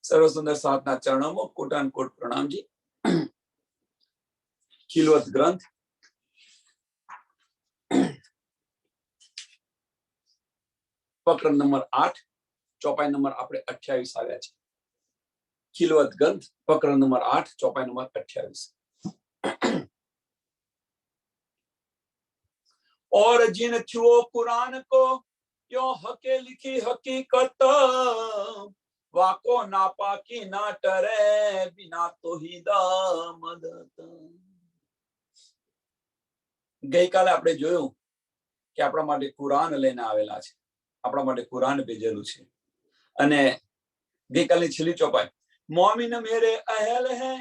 सर्व सुंदर साधना चरणों में कोटान कोट प्रणाम जी। खिलवत ग्रंथ प्रकरण नंबर 8 चौपाई नंबर આપણે 28 આવ્યા છે। खिलवत ग्रंथ प्रकरण नंबर 8 चौपाई नंबर 28। और जिन छुओ कुरान को यो हके लिखी हकीकत वाको नापाकी ना टरे बिना तोहीदा मदद। ગઈકાલે આપણે જોયું કે આપણા માટે કુરાન લઈને આવેલા છે, આપણા માટે કુરાન ભેજેલું છે। અને ગઈકાલની છેલ્લી ચોપાઈ મોમિન મેરે અહેલ હે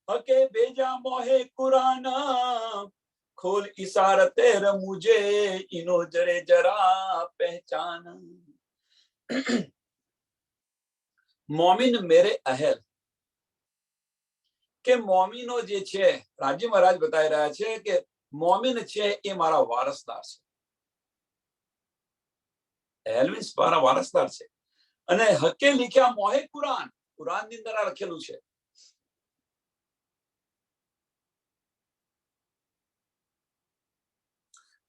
હકે ભેજા મોહે કુરાન खोल इशारते मुझे इनो जरे जरा पहचान। मोमिन मेरे अहल के मोमिनो जे छे राजी महाराज बताई रहा छे के मोमिन छे ए मारा वारसदार छे। अहल मीन्स मारा वारसदार छे। अने हके लिख्या मोहे कुरान, कुरान ની અંદર લખેલું છે।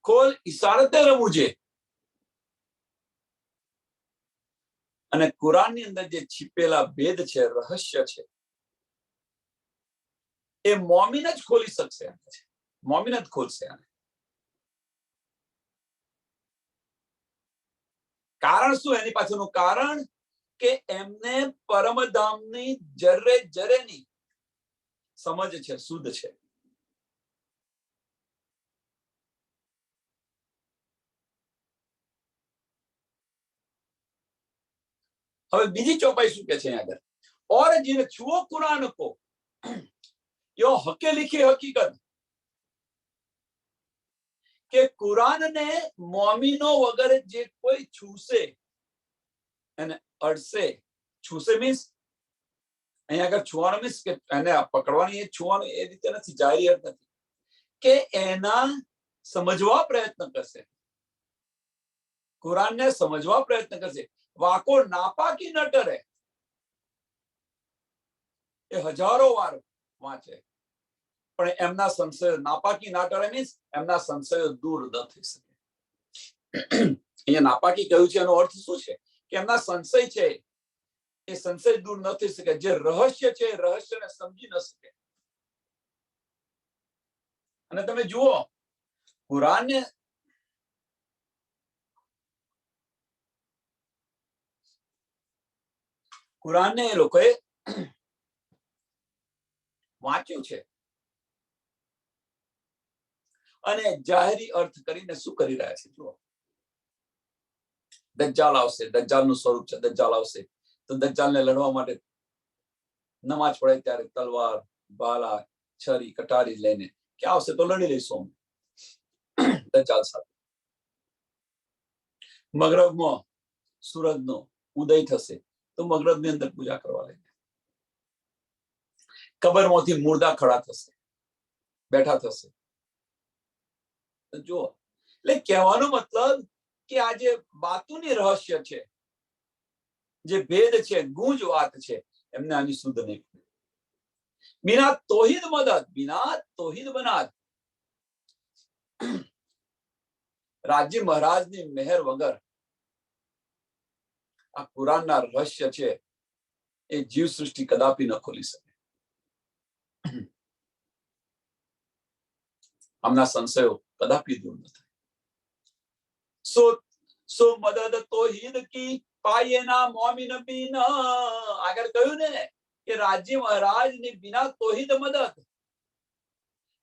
खोल इशारते मुझे અને કુરાન ની અંદર જે छिपेला भेद છે, રહસ્ય છે, એ મોમિન જ ખોલી શકશે, મોમિન જ ખોલશે। કારણ શું? એની પાછળનું કારણ કે એમને પરમધામની જરે જરેની સમજ છે, શુદ્ધ છે। હવે બીજી ચોપાઈ શું કે છે અહીંયા આગળ? और जिन छुओ कुरान को यो हके लिखी हकीकत के कुरान ने मोमिनो वगैरह जे कोई छूसे અને અડસે, છૂસે મીન્સ અહીંયા આગળ છુવાનું મીન્સ કે એને પકડવાની, એ છુવાનું એ રીતે નથી, જાહેરી અર્થ નથી કે એના સમજવા પ્રયત્ન કરશે, કુરાનને સમજવા પ્રયત્ન કરશે। વાકો નાપાકી ન ટરે એ હજારો વાર વાંચે પણ એમના સંશયો નાપાકી ના ટરે મીન્સ એમના સંશયો દૂર ન થઈ શકે। અહીંયા નાપાકી કહ્યું છે એનો અર્થ શું છે કે એમના સંશય છે એ સંશય દૂર ન થઈ શકે, જે રહસ્ય છે એ રહસ્યને સમજી ન શકે। અને તમે જુઓ કુરાનને એ લોકોએ વાંચ્યું છે અને જાહેરી અર્થ કરીને શું કરી રહ્યા છે? જુઓ, દજ્જાલ આવશે, દજ્જાલનું સ્વરૂપ છે, દજ્જાલ આવશે તો દજ્જાલને લડવા માટે નમાજ પઢે ત્યારે તલવાર, ભાલા, છરી, કટારી લઈને ક્યાં આવશે? તો લડી લઈશું દજ્જાલ સાથે। મગરબમાં સૂરજનો ઉદય થશે તો મગરબની અંદર પૂજા કરવા લઈને, કબરમાંથી મુર્દા ખડા થશે, બેઠા થશે। જો એટલે કહેવાનો મતલબ કે આ જે બાતુની રહસ્ય છે, જે ભેદ છે, ગુંજ વાત છે, એમને આની શુદ્ધ નહીં પડે। बिना तोहिद मदद, बिना तोहिद बनाद, राज्य महाराजनी मेहर वगर आ कुरानना रहस्य छे ए जीव सृष्टि कदापि न खोली सके। हमना संशयो कदापि दूर न थाय। सो मदद तोहिद की पाये ना मोमिन बिन। आगर कह્યું ને કે રાજ્ય મહારાજની बिना तोहिद मदद,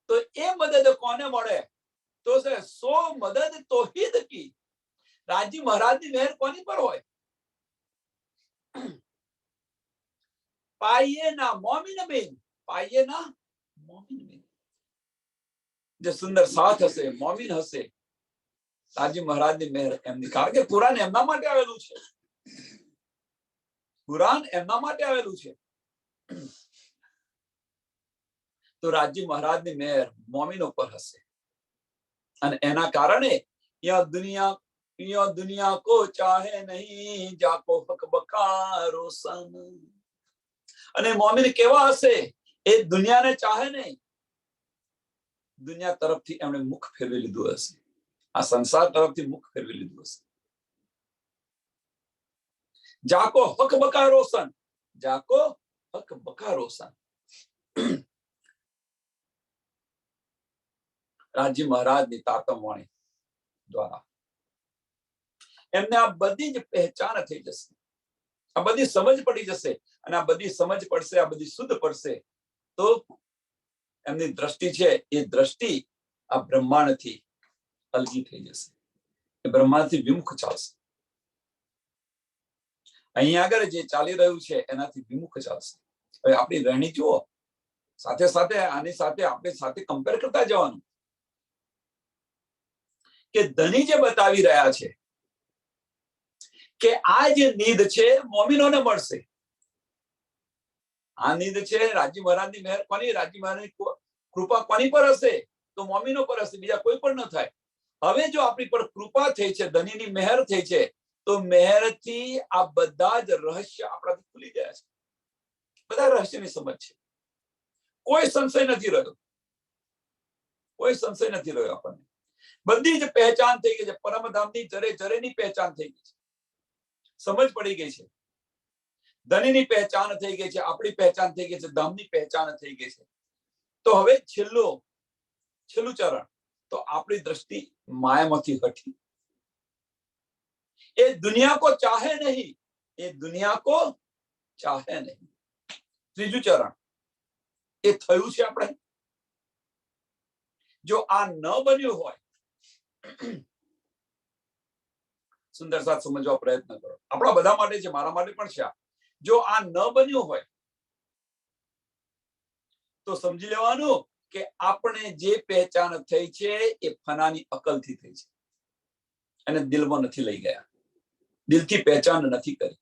तो ए मदद कोने મળે? तो सो मदद तोहिद की, राज्य महाराजની મહેર કોની પર હોય? पाये ना मोमिन बिन, पाये ना मोमिन बिन, जो सुंदर साथ हसे, मोमिन हसे, રાજ્ય મહારાજની મહેર એમની। કારણ કે કુરાન એમના માટે આવેલું છે, કુરાન એમના માટે આવેલું છે, તો રાજ્ય મહારાજની મહેર મોમિનો પર હશે। અને એના કારણે दुनिया को चाहे नहीं जाको हक बका रोशन। અને મોમિન કેવા હશે? એ દુનિયાને ચાહે નહીં, દુનિયા તરફથી એમણે મુખ ફેરવી લીધું હશે, આ સંસાર તરફથી મુખ ફેરવી લીધું હશે. જાકો હક બકા રોશન, જાકો હક બકા રોશન. રાજી મહારાજની તાતમ વાણી દ્વારા એમને આ બધી જ પહેચાન થઈ જશે, આ બધી સમજ પડી જશે. અને આ બધી સમજ પડશે, આ બધી શુદ્ધ પડશે તો એમની દ્રષ્ટિ છે એ દ્રષ્ટિ આ બ્રહ્માંડથી અલગી થઈ જશે, એ બ્રહ્માંડથી વિમુખ ચાલશે. અહીંયા આગળ જે ચાલી રહ્યું છે એનાથી વિમુખ ચાલશે. હવે આપણી રહેણી જુઓ, સાથે સાથે આની સાથે આપણે સાથે કમ્પેર કરતા જવાનું કે ધની જે બતાવી રહ્યા છે કે આ જે નીંદ છે મોમિનોને મળશે. આ નીંદ છે રાજી મહારાજની મહેર કોની, રાજી મહારાજની કૃપા કોની પર હશે? તો મોમિનો પર હશે, બીજા કોઈ પણ ન થાય. હવે જો આપણી પર કૃપા થઈ છે, ધનીની મહેર થઈ છે, તો મહેરથી આ બધા જ રહસ્ય આપણાથી ખુલી ગયા છે. બધા રહસ્યની સમજ છે, કોઈ સંશય નથી રહ્યો, કોઈ સંશય નથી રહ્યો. આપણને બધી જ પહેચાન થઈ ગઈ છે, પરમધામની જરે જરેની પહેચાન થઈ ગઈ છે, સમજ પડી ગઈ છે. ધનીની પહેચાન થઈ ગઈ છે, આપણી પહેચાન થઈ ગઈ છે, ધામની પહેચાન થઈ ગઈ છે. તો હવે છેલ્લું ચરણ, તો આપણી દ્રષ્ટિ માયામાંથી હટી. એ દુનિયા કો ચાહે નહીં, એ દુનિયા કો ચાહે નહીં. ત્રીજું ચરણ એ થયું છે. આપણે જો આ ન બન્યું હોય, સુંદર સાથ સમજવા પ્રયત્ન કરો. આપણા બધા માટે છે, મારા માટે પણ છે. જો આ ન બન્યું હોય તો સમજી લેવાનું કે આપણે જે પહેચાન થઈ છે એ ફનાની અકલથી થઈ છે, અને દિલમાં નથી લઈ ગયા, દિલથી પહેચાન નથી કરી,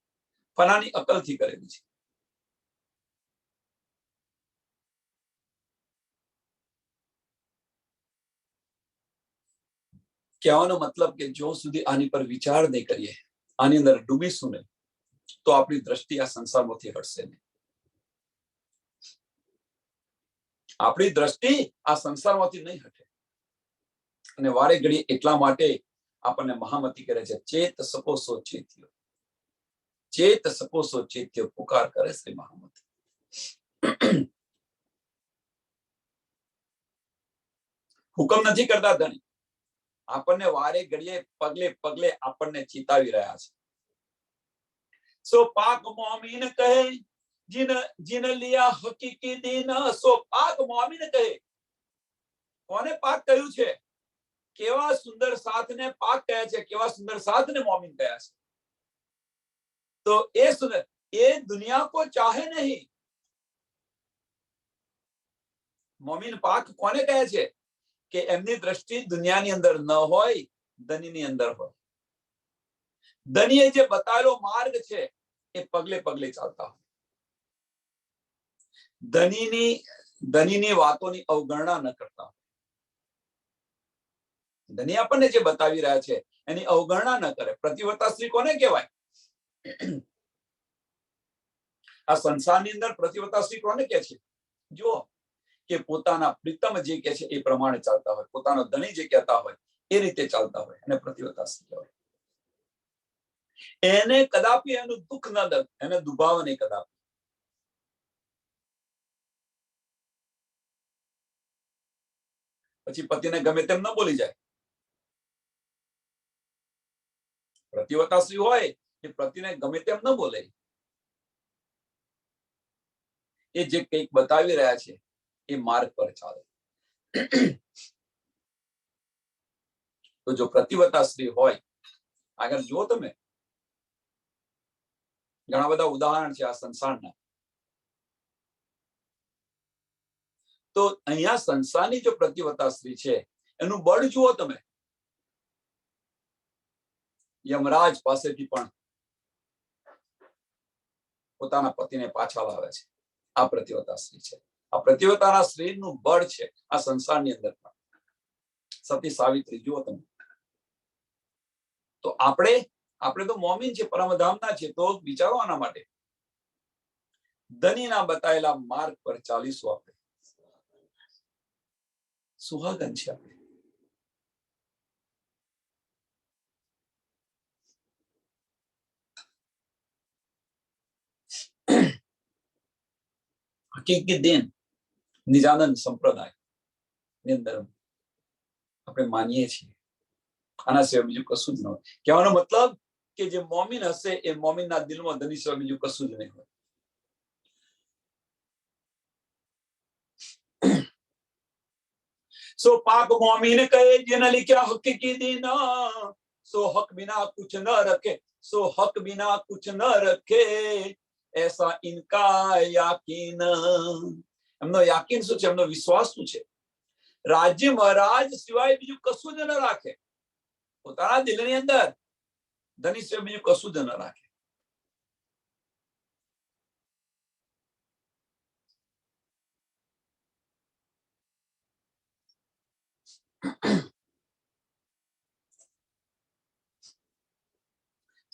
ફનાની અકલથી કરેલી છે. કહેવાનો મતલબ કે જો સુધી આની પર વિચાર નહીં કરીએ, આની અંદર ડૂબીશું નહીં, તો આપણી દ્રષ્ટિ આ સંસારમાંથી હટશે નહીં. આપણી દ્રષ્ટિ આ સંસારમાંથી નહીં હટે. અને વારે ઘડી એટલા માટે આપણને મહામતી કરે છે, ચેત સકો સો ચેત્યો, ચેત સકો સો ચેત્યો પુકાર કરે શ્રી મહામતી. હુકમ નથી કરતા ધણી, આપણને વારે ઘડીએ પગલે પગલે આપણને ચેતાવી રહ્યા છે. સો પાક મોમીન કહે જીન લિયા હકીકી દીન, સો પાક મોમીન કહે. કોને પાક કહ્યું છે? કેવા સુંદર સાથને પાક કહ્યા છે, કેવા સુંદર સાથને મોમીન કહ્યા છે. તો એ સુંદર, એ દુનિયા કો ચાહે નહીં. મોમીન પાક કોને કહે છે? કે એમની દ્રષ્ટિ દુનિયાની અંદર ન હોય, ધનીની અંદર હોય. ધનીએ જે બતાવેલો માર્ગ છે એ પગલે પગલે ચાલતા હોય. ધનીની વાતોની અવગણના ન કરતા. ધની આપણને જે બતાવી રહ્યા છે એની અવગણના ન કરે. પ્રતિવર્તા સ્ત્રી કોને કહેવાય? આ સંસારની અંદર પ્રતિવર્તા સ્ત્રી કોને કહે છે? જો કે પોતાના પ્રીતમ જે કહે છે એ પ્રમાણે ચાલતા હોય, પોતાનો ધણી જે કહેતા હોય એ રીતે ચાલતા હોય, અને પ્રતિવર્તા સ્ત્રી કહેવાય. એને કદાપી એનું દુઃખ ન દે, એને દુભાવ નહીં કદાપી. પછી પતિને ગમે તેમ ન બોલી જાય. પ્રતિવર્તા સ્ત્રી હોય એ પતિને ગમે તેમ ન બોલે. એ જે કંઈક બતાવી રહ્યા છે એ માર્ગ પર ચાલે. તો જો પ્રતિવર્તા સ્ત્રી હોય, આગળ જુઓ તમે, ઘણા બધા ઉદાહરણ છે આ સંસારના. તો અહીંયા સંસારની જો પ્રતિવર્તા સ્ત્રી છે એનું બળ જુઓ તમે. યમરાજ પાસેથી પણ પોતાના પતિને પાછા લાવે છે. આ પ્રતિવર્તા સ્ત્રી છે. આ પ્રતિવર્તાના સ્ત્રીનું બળ છે આ સંસારની અંદર પણ. સતી સાવિત્રી જુઓ તમે. તો આપણે તો મોમીન છે, પરમધામના છે, તો વિચારો આના માટે. ધનીના બતાવેલા માર્ગ પર ચાલીશું આપણે. સુહાગન છે આપણે. હકીકી દિન નિજાનંદ સંપ્રદાય ની અંદર આપણે માનીએ છીએ. આના સિવાય બીજું કશું જ ન હોય. કહેવાનો મતલબ કે જે મોમિન હશે એ મોમિનના દિલમાં ધની સિવાય બીજું કશું જ નહીં હોય. સો પાક મોમિન કહે જેને लिखा હકીકી દિન, સો હક બિના કુછ ન રખે, સો હક બિના કુછ ન રખે, એસા ઇનકા યાકીન. એમનો યાકીન શું છે? એમનો વિશ્વાસ શું છે? રાજ્ય મહારાજ સિવાય બીજું કશું જ ન રાખે. પોતાના દિલની અંદર ધની સિવાય બીજું કશું જ ન રાખે.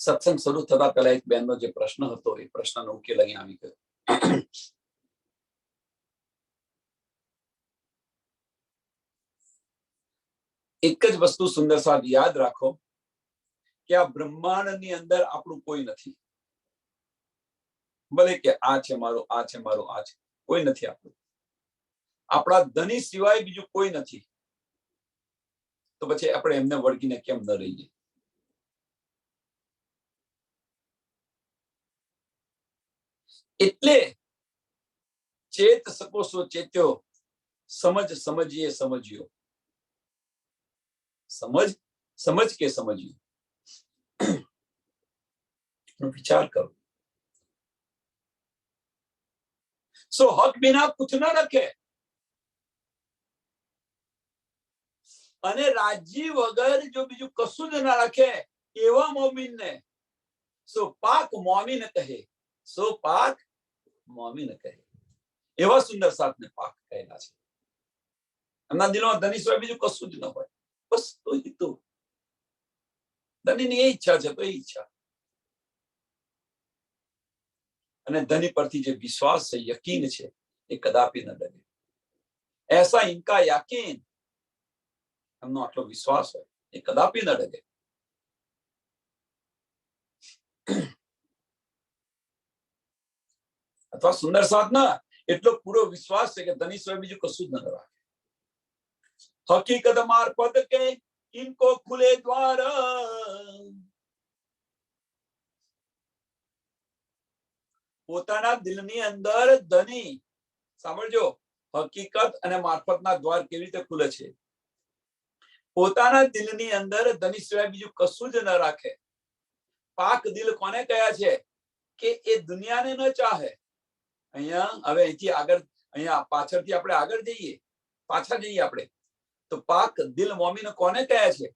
સત્સંગ શરૂ થતા પહેલા એક બેનનો જે પ્રશ્ન હતો એ પ્રશ્નનો ઉકેલ અહીં આવી ગયો. એક જ વસ્તુ સુંદર સાહેબ યાદ રાખો કે આ બ્રહ્માંડની અંદર આપણું કોઈ નથી. ભલે કે આ છે મારું, આ છે મારું, આ છે, કોઈ નથી આપણું. આપણા ધની સિવાય બીજું કોઈ નથી. તો પછી આપણે એમને વળગીને કેમ ન રહીએ? એટલે ચેત સકો સો ચેત્યો, સમજ સમજીએ સમજ્યો. સમજ સમજ કે સમજ્યું. વિચાર કરો. સો હક બિના કુછ ના રખે. અને રાજી વગર જો બીજું કશું જ ના રાખે એવા મોમીનને સો પાક મોમીન કહે. સો પાક મોમીન કહે. એવા સુંદર સાધને પાક કહેલા છે. એમના દિલમાં ધની સિવાય બીજું કશું જ ન હોય. બસ તો ધનીની એ ઈચ્છા છે તો એ ઈચ્છા. અને ધની પરથી જે વિશ્વાસ છે, યકીન છે, એ કદાપી ન ડગે. એસા ઇનકા યકીન, એમનો આટલો વિશ્વાસ હોય એ કદાપી ન ડગે. અથવા સુંદર સાધના એટલો પૂરો વિશ્વાસ છે કે ધની સિવાય બીજું કશું જ ન રાખે. હકીકત મારફત કે ઇनको ખુલે દ્વાર. પોતાના દિલની અંદર ધની, સાંભળજો, હકીકત અને મારફતના દ્વાર કેવી રીતે ખુલે છે? પોતાના દિલની અંદર ધની સિવાય બીજું કશું જ ન રાખે. પાક દિલ કોને કયા છે? કે એ દુનિયાને ન ચાહે. અહીંયા હવે અહીંથી આગળ, અહીંયા પાછળથી આપણે આગળ જઈએ, પાછા જઈએ આપણે, તો પાક દિલ મોમીન કોને કહે છે?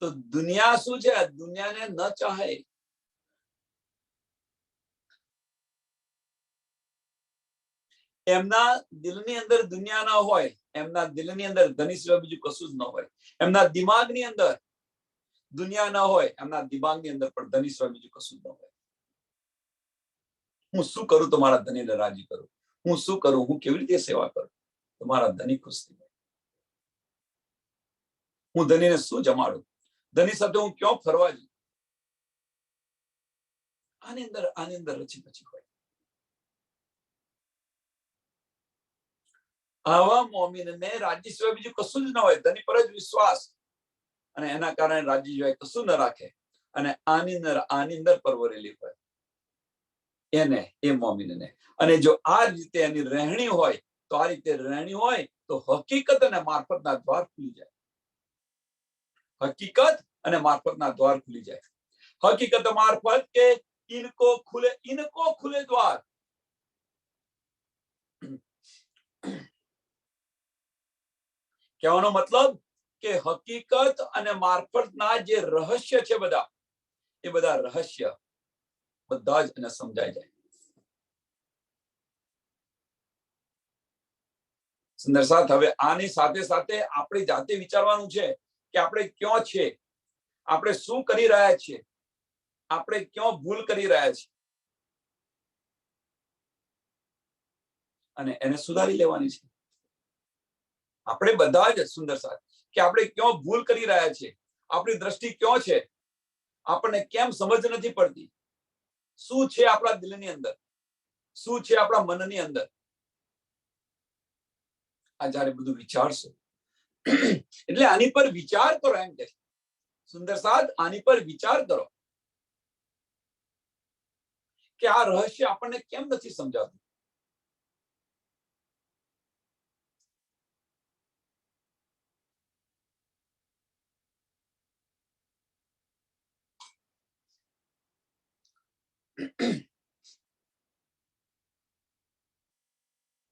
તો દુનિયા શું છે? દુનિયાને ન ચાહે. એમના દિલની અંદર દુનિયા ના હોય. એમના દિલની અંદર ધની સિવાય બીજું કશું જ ન હોય. એમના દિમાગની અંદર દુનિયા ના હોય. એમના દિમાગની અંદર પણ ધની સિવાય બીજું કશું જ ન હોય. હું શું કરું તો મારા ધનીને રાજી કરું? હું શું કરું? હું કેવી રીતે સેવા કરું તો મારા ધની ખુશ થઈ જાય? હું ધનીને શું જમાડું? ધની સાથે હું ક્યાં ફરવા જઉં? આની અંદર રચી પછી હોય. આવા મોમીનને રાજી સિવાય બીજું કશું જ ન હોય. ધની પર જ વિશ્વાસ, અને એના કારણે રાજી સિવાય કશું ન રાખે, અને આની અંદર પરવરેલી હોય એને, એ મોમીનને. અને જો આ રીતે એની રહેણી હોય, તો આ રીતે રહેણી હોય તો હકીકત અને મારફતના દ્વાર ખુલી જાય. હકીકત અને મારફતના દ્વાર ખુલી જાય. હકીકત મારફત કે ઇनको ખુલે દ્વાર. કહેવાનો મતલબ કે હકીકત અને મારફતના જે રહસ્ય છે બધા, એ બધા રહસ્ય બધા જ એને સમજાઈ જાય. સુંદર સાથ, હવે આની સાથે સાથે આપણે જાતે વિચારવાનું છે કે આપણે ક્યાં છે, આપણે શું કરી રહ્યા છીએ, આપણે ક્યાં ભૂલ કરી રહ્યા છીએ. અને એને સુધારી લેવાની છે. આપણે બધા જ સુંદર સાથ કે આપણે ક્યાં ભૂલ કરી રહ્યા છીએ, આપણી દ્રષ્ટિ ક્યાં છે, આપણને કેમ સમજ નથી પડતી, શું છે આપણા દિલની અંદર, શું છે આપણા મનની અંદર. આ જ્યારે બધું વિચારશો એટલે આની પર વિચાર કરો. એમ કે સુંદર સાથ આની પર વિચાર કરો કે આ રહસ્ય આપણને કેમ નથી સમજાતું.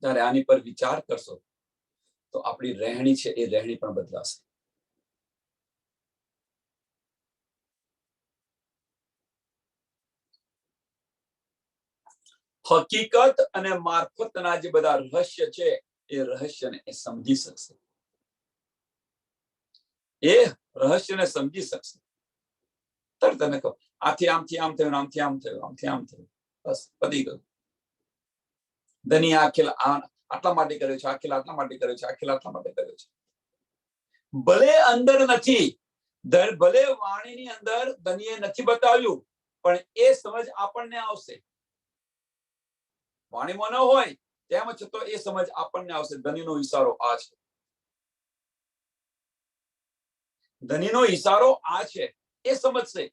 જ્યારે આની પર વિચાર કરશો તો આપણી રહેણી છે એ રહેણી પણ બદલાશે. હકીકત અને મારફતના જે બધા રહસ્ય છે એ રહસ્યને એ સમજી શકશે, એ રહસ્યને સમજી શકશે. તરત એને કહો આથી આમથી આમ થયું, આમથી આમ થયું, આમથી આમ થયું, બસ પતી ગયું. ધની આખેલ આટલા માટે કર્યો છે, આખેલ આટલા માટે કર્યો છે, આખેલ આટલા માટે કર્યો છે. ભલે અંદર નથી, ભલે વાણીની અંદર ધનીએ નથી બતાવ્યું, પણ એ સમજ આપણને આવશે. વાણીમાં ન હોય તેમ છતાં એ સમજ આપણને આવશે. ધનીનો ઈશારો આ છે, ધનીનો ઈશારો આ છે, એ સમજશે.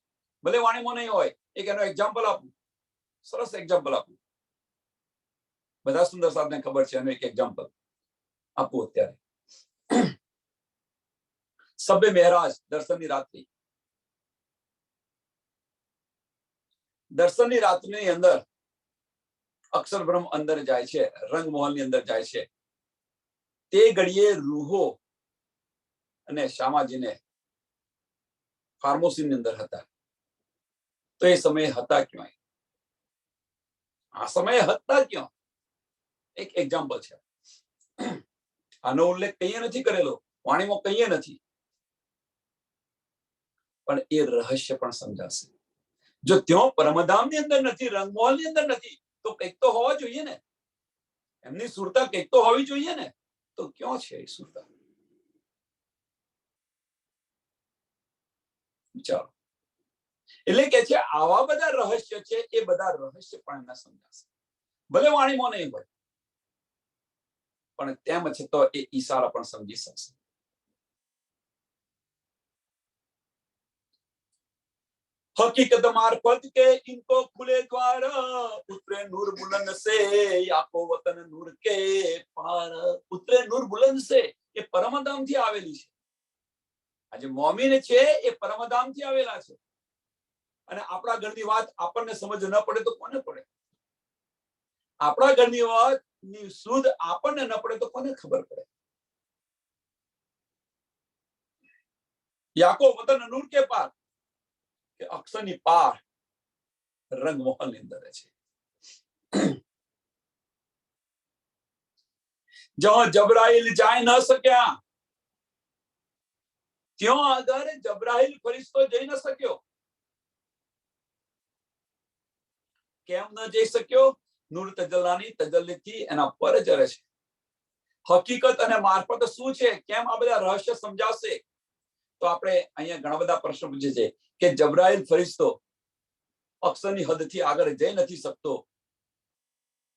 ભલે વાણીમાં નહીં હોય. એક એનો એક્ઝામ્પલ આપું, સરસ એક્ઝામ્પલ આપું. બધા સુંદર સાહેબને ખબર છે, એનું એક એક્ઝામ્પલ આપું. અત્યારે સબે મહેરાજ દર્શનની રાત્રિ, દર્શનની રાત્રિની અંદર અક્ષરબ્રહ્મ અંદર જાય છે, રંગમહોલની અંદર જાય છે. તે ઘડીએ રૂહો અને શ્યામાજીને ફાર્મોસીની અંદર હતા. તો એ સમયે હતા ક્યાં? આ સમયે હતા ક્યાં? એક એક્ઝામ્પલ છે. આનો ઉલ્લેખ કહીએ નથી કરેલો, વાણીમાં કહીએ નથી, પણ એ રહસ્ય પણ સમજાશે. જો ત્યાં પરમધામની અંદર નથી, રંગમહોલની અંદર નથી, તો કંઈક તો હોવા જોઈએ ને. એમની સુરતા કંઈક તો હોવી જોઈએ ને. તો ક્યાં છે એ સુરતા? વિચારો. એટલે કે છે આવા બધા રહસ્ય છે, એ બધા રહસ્ય પણ એમને સમજાશે. ભલે વાણીમાં નહીં હોય, પણ તેમ છતાં એ ઈશારા પણ સમજી શકશે. हकीकत मार्फत के इनको खुले द्वार, उतरे नूर बुलंद से आको वतन नूर के पार. उतरे नूर बुलंद से એ પરમધામ થી આવેલી છે. આજે મોમીન છે એ પરમધામ થી આવેલા છે. અને આપણા ઘરની વાત આપણને સમજ ન પડે તો કોને પડે? આપણા ઘરની વાત ની શુદ્ધ આપણને ન પડે તો કોને ખબર પડે? યાકો વતન નૂર કે પાર, કે અક્ષરની પાર રંગમોહન ની અંદર છે. જ્યાં જબરાઈલ જાય ન શક્યા, ત્યાં આગળ જબરાઈલ ફરિશ્તો જઈ ન શક્યો. કેમ ન જઈ શક્યો? નૂર તજલ્લાની તજલ્લીથી એના પર જ રહે છે. હકીકત અને મારફત શું છે, કેમ આ બધા રહસ્ય સમજાશે? તો આપણે અહીંયા ઘણા બધા પ્રશ્નો પૂછે છે કે જબરાઈલ ફરિશ્તો અક્ષરની હદથી આગળ જઈ નથી શકતો,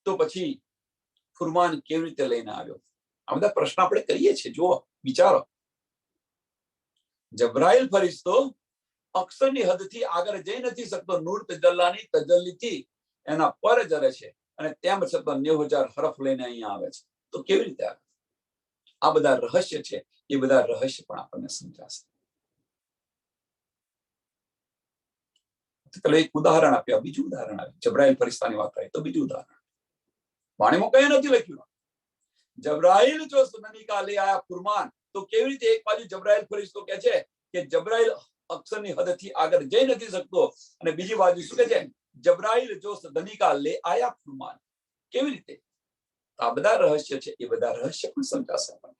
તો પછી ફુરમાન કેવી રીતે લઈને આવ્યો? આ બધા પ્રશ્ન આપણે કરીએ છીએ. જુઓ, વિચારો. જબરાઈલ ફરિશ્તો અક્ષરની હદથી આગળ જઈ નથી શકતો, નૂર તજલ્લાની તજલ્લીથી એના પર જ રહે છે, અને તેમ છતાં 90,000 હરફ લઈને અહીંયા આવે છે. તો કેવી રીતે આવે? આ બધા રહસ્ય છે, એ બધા રહસ્ય પણ આપણને સમજાશે. એક ઉદાહરણ આપ્યા, બીજું ઉદાહરણ આપ્યું. જબરાઈલ ફરિશ્તાની વાત આવી તો બીજું ઉદાહરણ. વાણીમાં કઈ નથી લખ્યું. જબરાઈલ જો સુનની કા લે આયા ફુરમાન, તો કેવી રીતે એક બાજુ જબરાઈલ ફરિશ્તો કહે છે કે જબરાઈલ અક્ષરની હદથી આગળ જઈ નથી શકતો, અને બીજી બાજુ શું કહે છે? જબરાઈલ જો સદની કા લે આયા ફુરમાન. કેવી રીતે? આ બધા રહસ્ય છે, એ બધા રહસ્ય પણ સમજાશે આપણને.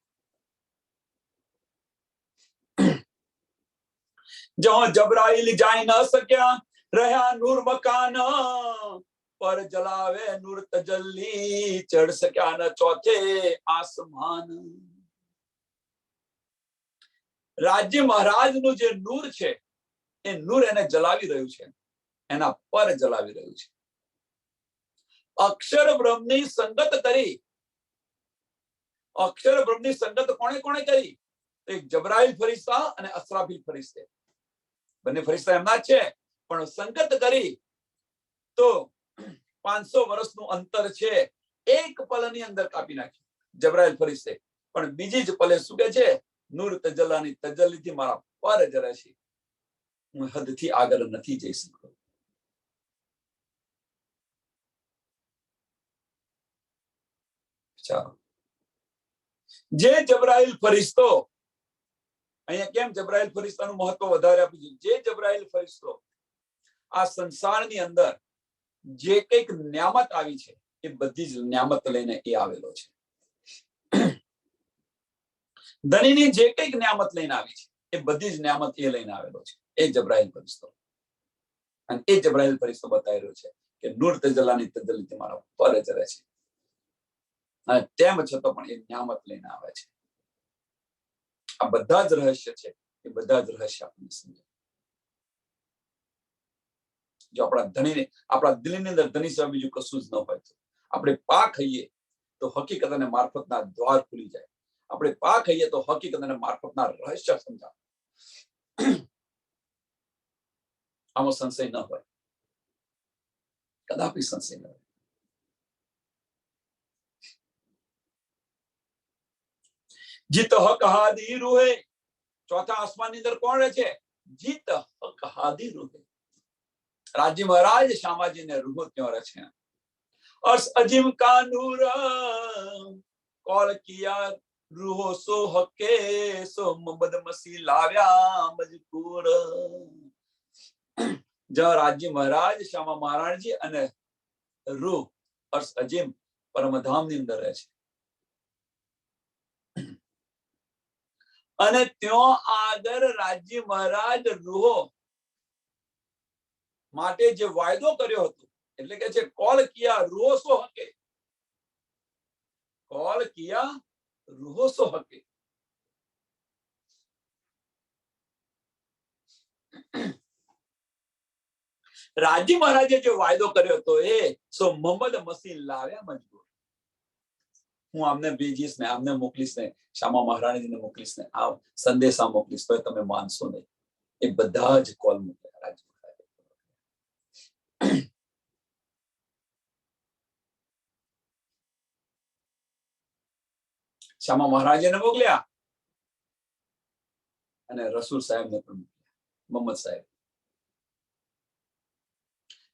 જ્યાં જબરાઈલ જાય ન શક્યા, રહ્યા નૂર મકાન, પર જલાવે નૂર તજલ્લી, ચઢ શક્યા ન ચોથે આસમાન. રાજ્ય મહારાજનું જે નૂર છે એ નૂર એને જલાવી રહ્યું છે, એના પર જલાવી રહ્યું છે. અક્ષર બ્રહ્મની સંગત કરી. અક્ષર બ્રહ્મની સંગત કોણે કોણે કરી? એક જબરાઈલ ફરિશ્તા અને અસરાફીલ ફરિશ્તે. બંને ફરિશ્તા એમના જ છે, પણ સંગત કરી તો 500 વર્ષનું અંતર છે, એક પલની અંદર કાપી નાખ્યું જબરાઈલ ફરિશ્તે. પણ બીજી જ પલે શું કે છે? નૂર તજલ્લાની તજલ્લીથી મારા પર જરે છે, હું હદથી આગળ નથી જઈ શકતો. ચાલો, જે જબરાઈલ ફરિશ્તો, અહીંયા કેમ જબરાઈલ ફરિશ્તાનું મહત્વ વધારે આપ્યું છે? જે જબરાઈલ ફરિશ્તો આ સંસારની અંદર જે કંઈક ન્યામત આવી છે એ બધી જ ન્યામત લઈને એ આવેલો છે. ધનીની જે કંઈક ન્યામત લઈને આવી છે એ બધી જ ન્યામત એ લઈને આવેલો છે, એ જબરાઈલ ફરિશ્તો. અને એ જબરાઈલ ફરિશ્તો બતાવી રહ્યો છે કે નૂર તજલ્લાની તજલ્લીથી મારા પર જરે છે, અને તેમ છતાં પણ એ ન્યામત લઈને આવે છે. આ બધા જ રહસ્ય છે, એ બધા જ રહસ્ય આપણને સમજાય. જો આપણા ધણીને, આપણા દિલની અંદર ધણી સિવાય બીજું કશું જ ન હોય તો આપણે પા ખાઈએ તો હકીકત અને મારફતના દ્વાર ખુલી જાય. આપણે પા ખાઈએ તો હકીકત અને મારફતના રહસ્ય સમજાય. આમાં સંશય ન હોય, કદાપી સંશય ન હોય. જીત હક હાદી રૂહે. ચોથા આસમાનની અંદર કોણ રહે છે? જીત હક હાદી રૂહે. રાજ્ય મહારાજ શામાજીને રૂહો ત્યાં રહે છે. अर्श अजीम का नूर कॉल किया रूहो सो हके सो मोहम्मद मसीह लाव्या मजबूर. જ્યાં રાજ્ય મહારાજ શ્યામા મહારાજજી અને રૂહ અર્શ અજીમ પરમધામની અંદર રહે છે, અને ત્યાં આગળ રાજ્ય મહારાજ રૂહો માટે જે વાયદો કર્યો હતો, એટલે કે છે કોલ કિયા રૂહો સો હકે. કોલ કિયા રૂહો સો હકે. રાજ્ય મહારાજે જે વાયદો કર્યો હતો એ સો મોહમ્મદ મસીહ લાવ્યા મજબૂર. હું આમને ભેજીશ ને, આમને મોકલીશ ને, શ્યામા મહારાણીજીને મોકલીશ ને, આ સંદેશા મોકલીશ તો તમે માનશો નહીં. એ બધા જ કોલ મોકલ્યા રાજ્ય મહારાજે. શ્યામા મહારાજને મોકલ્યા અને રસૂલ સાહેબને પણ મોકલ્યા, મોહમ્મદ સાહેબ.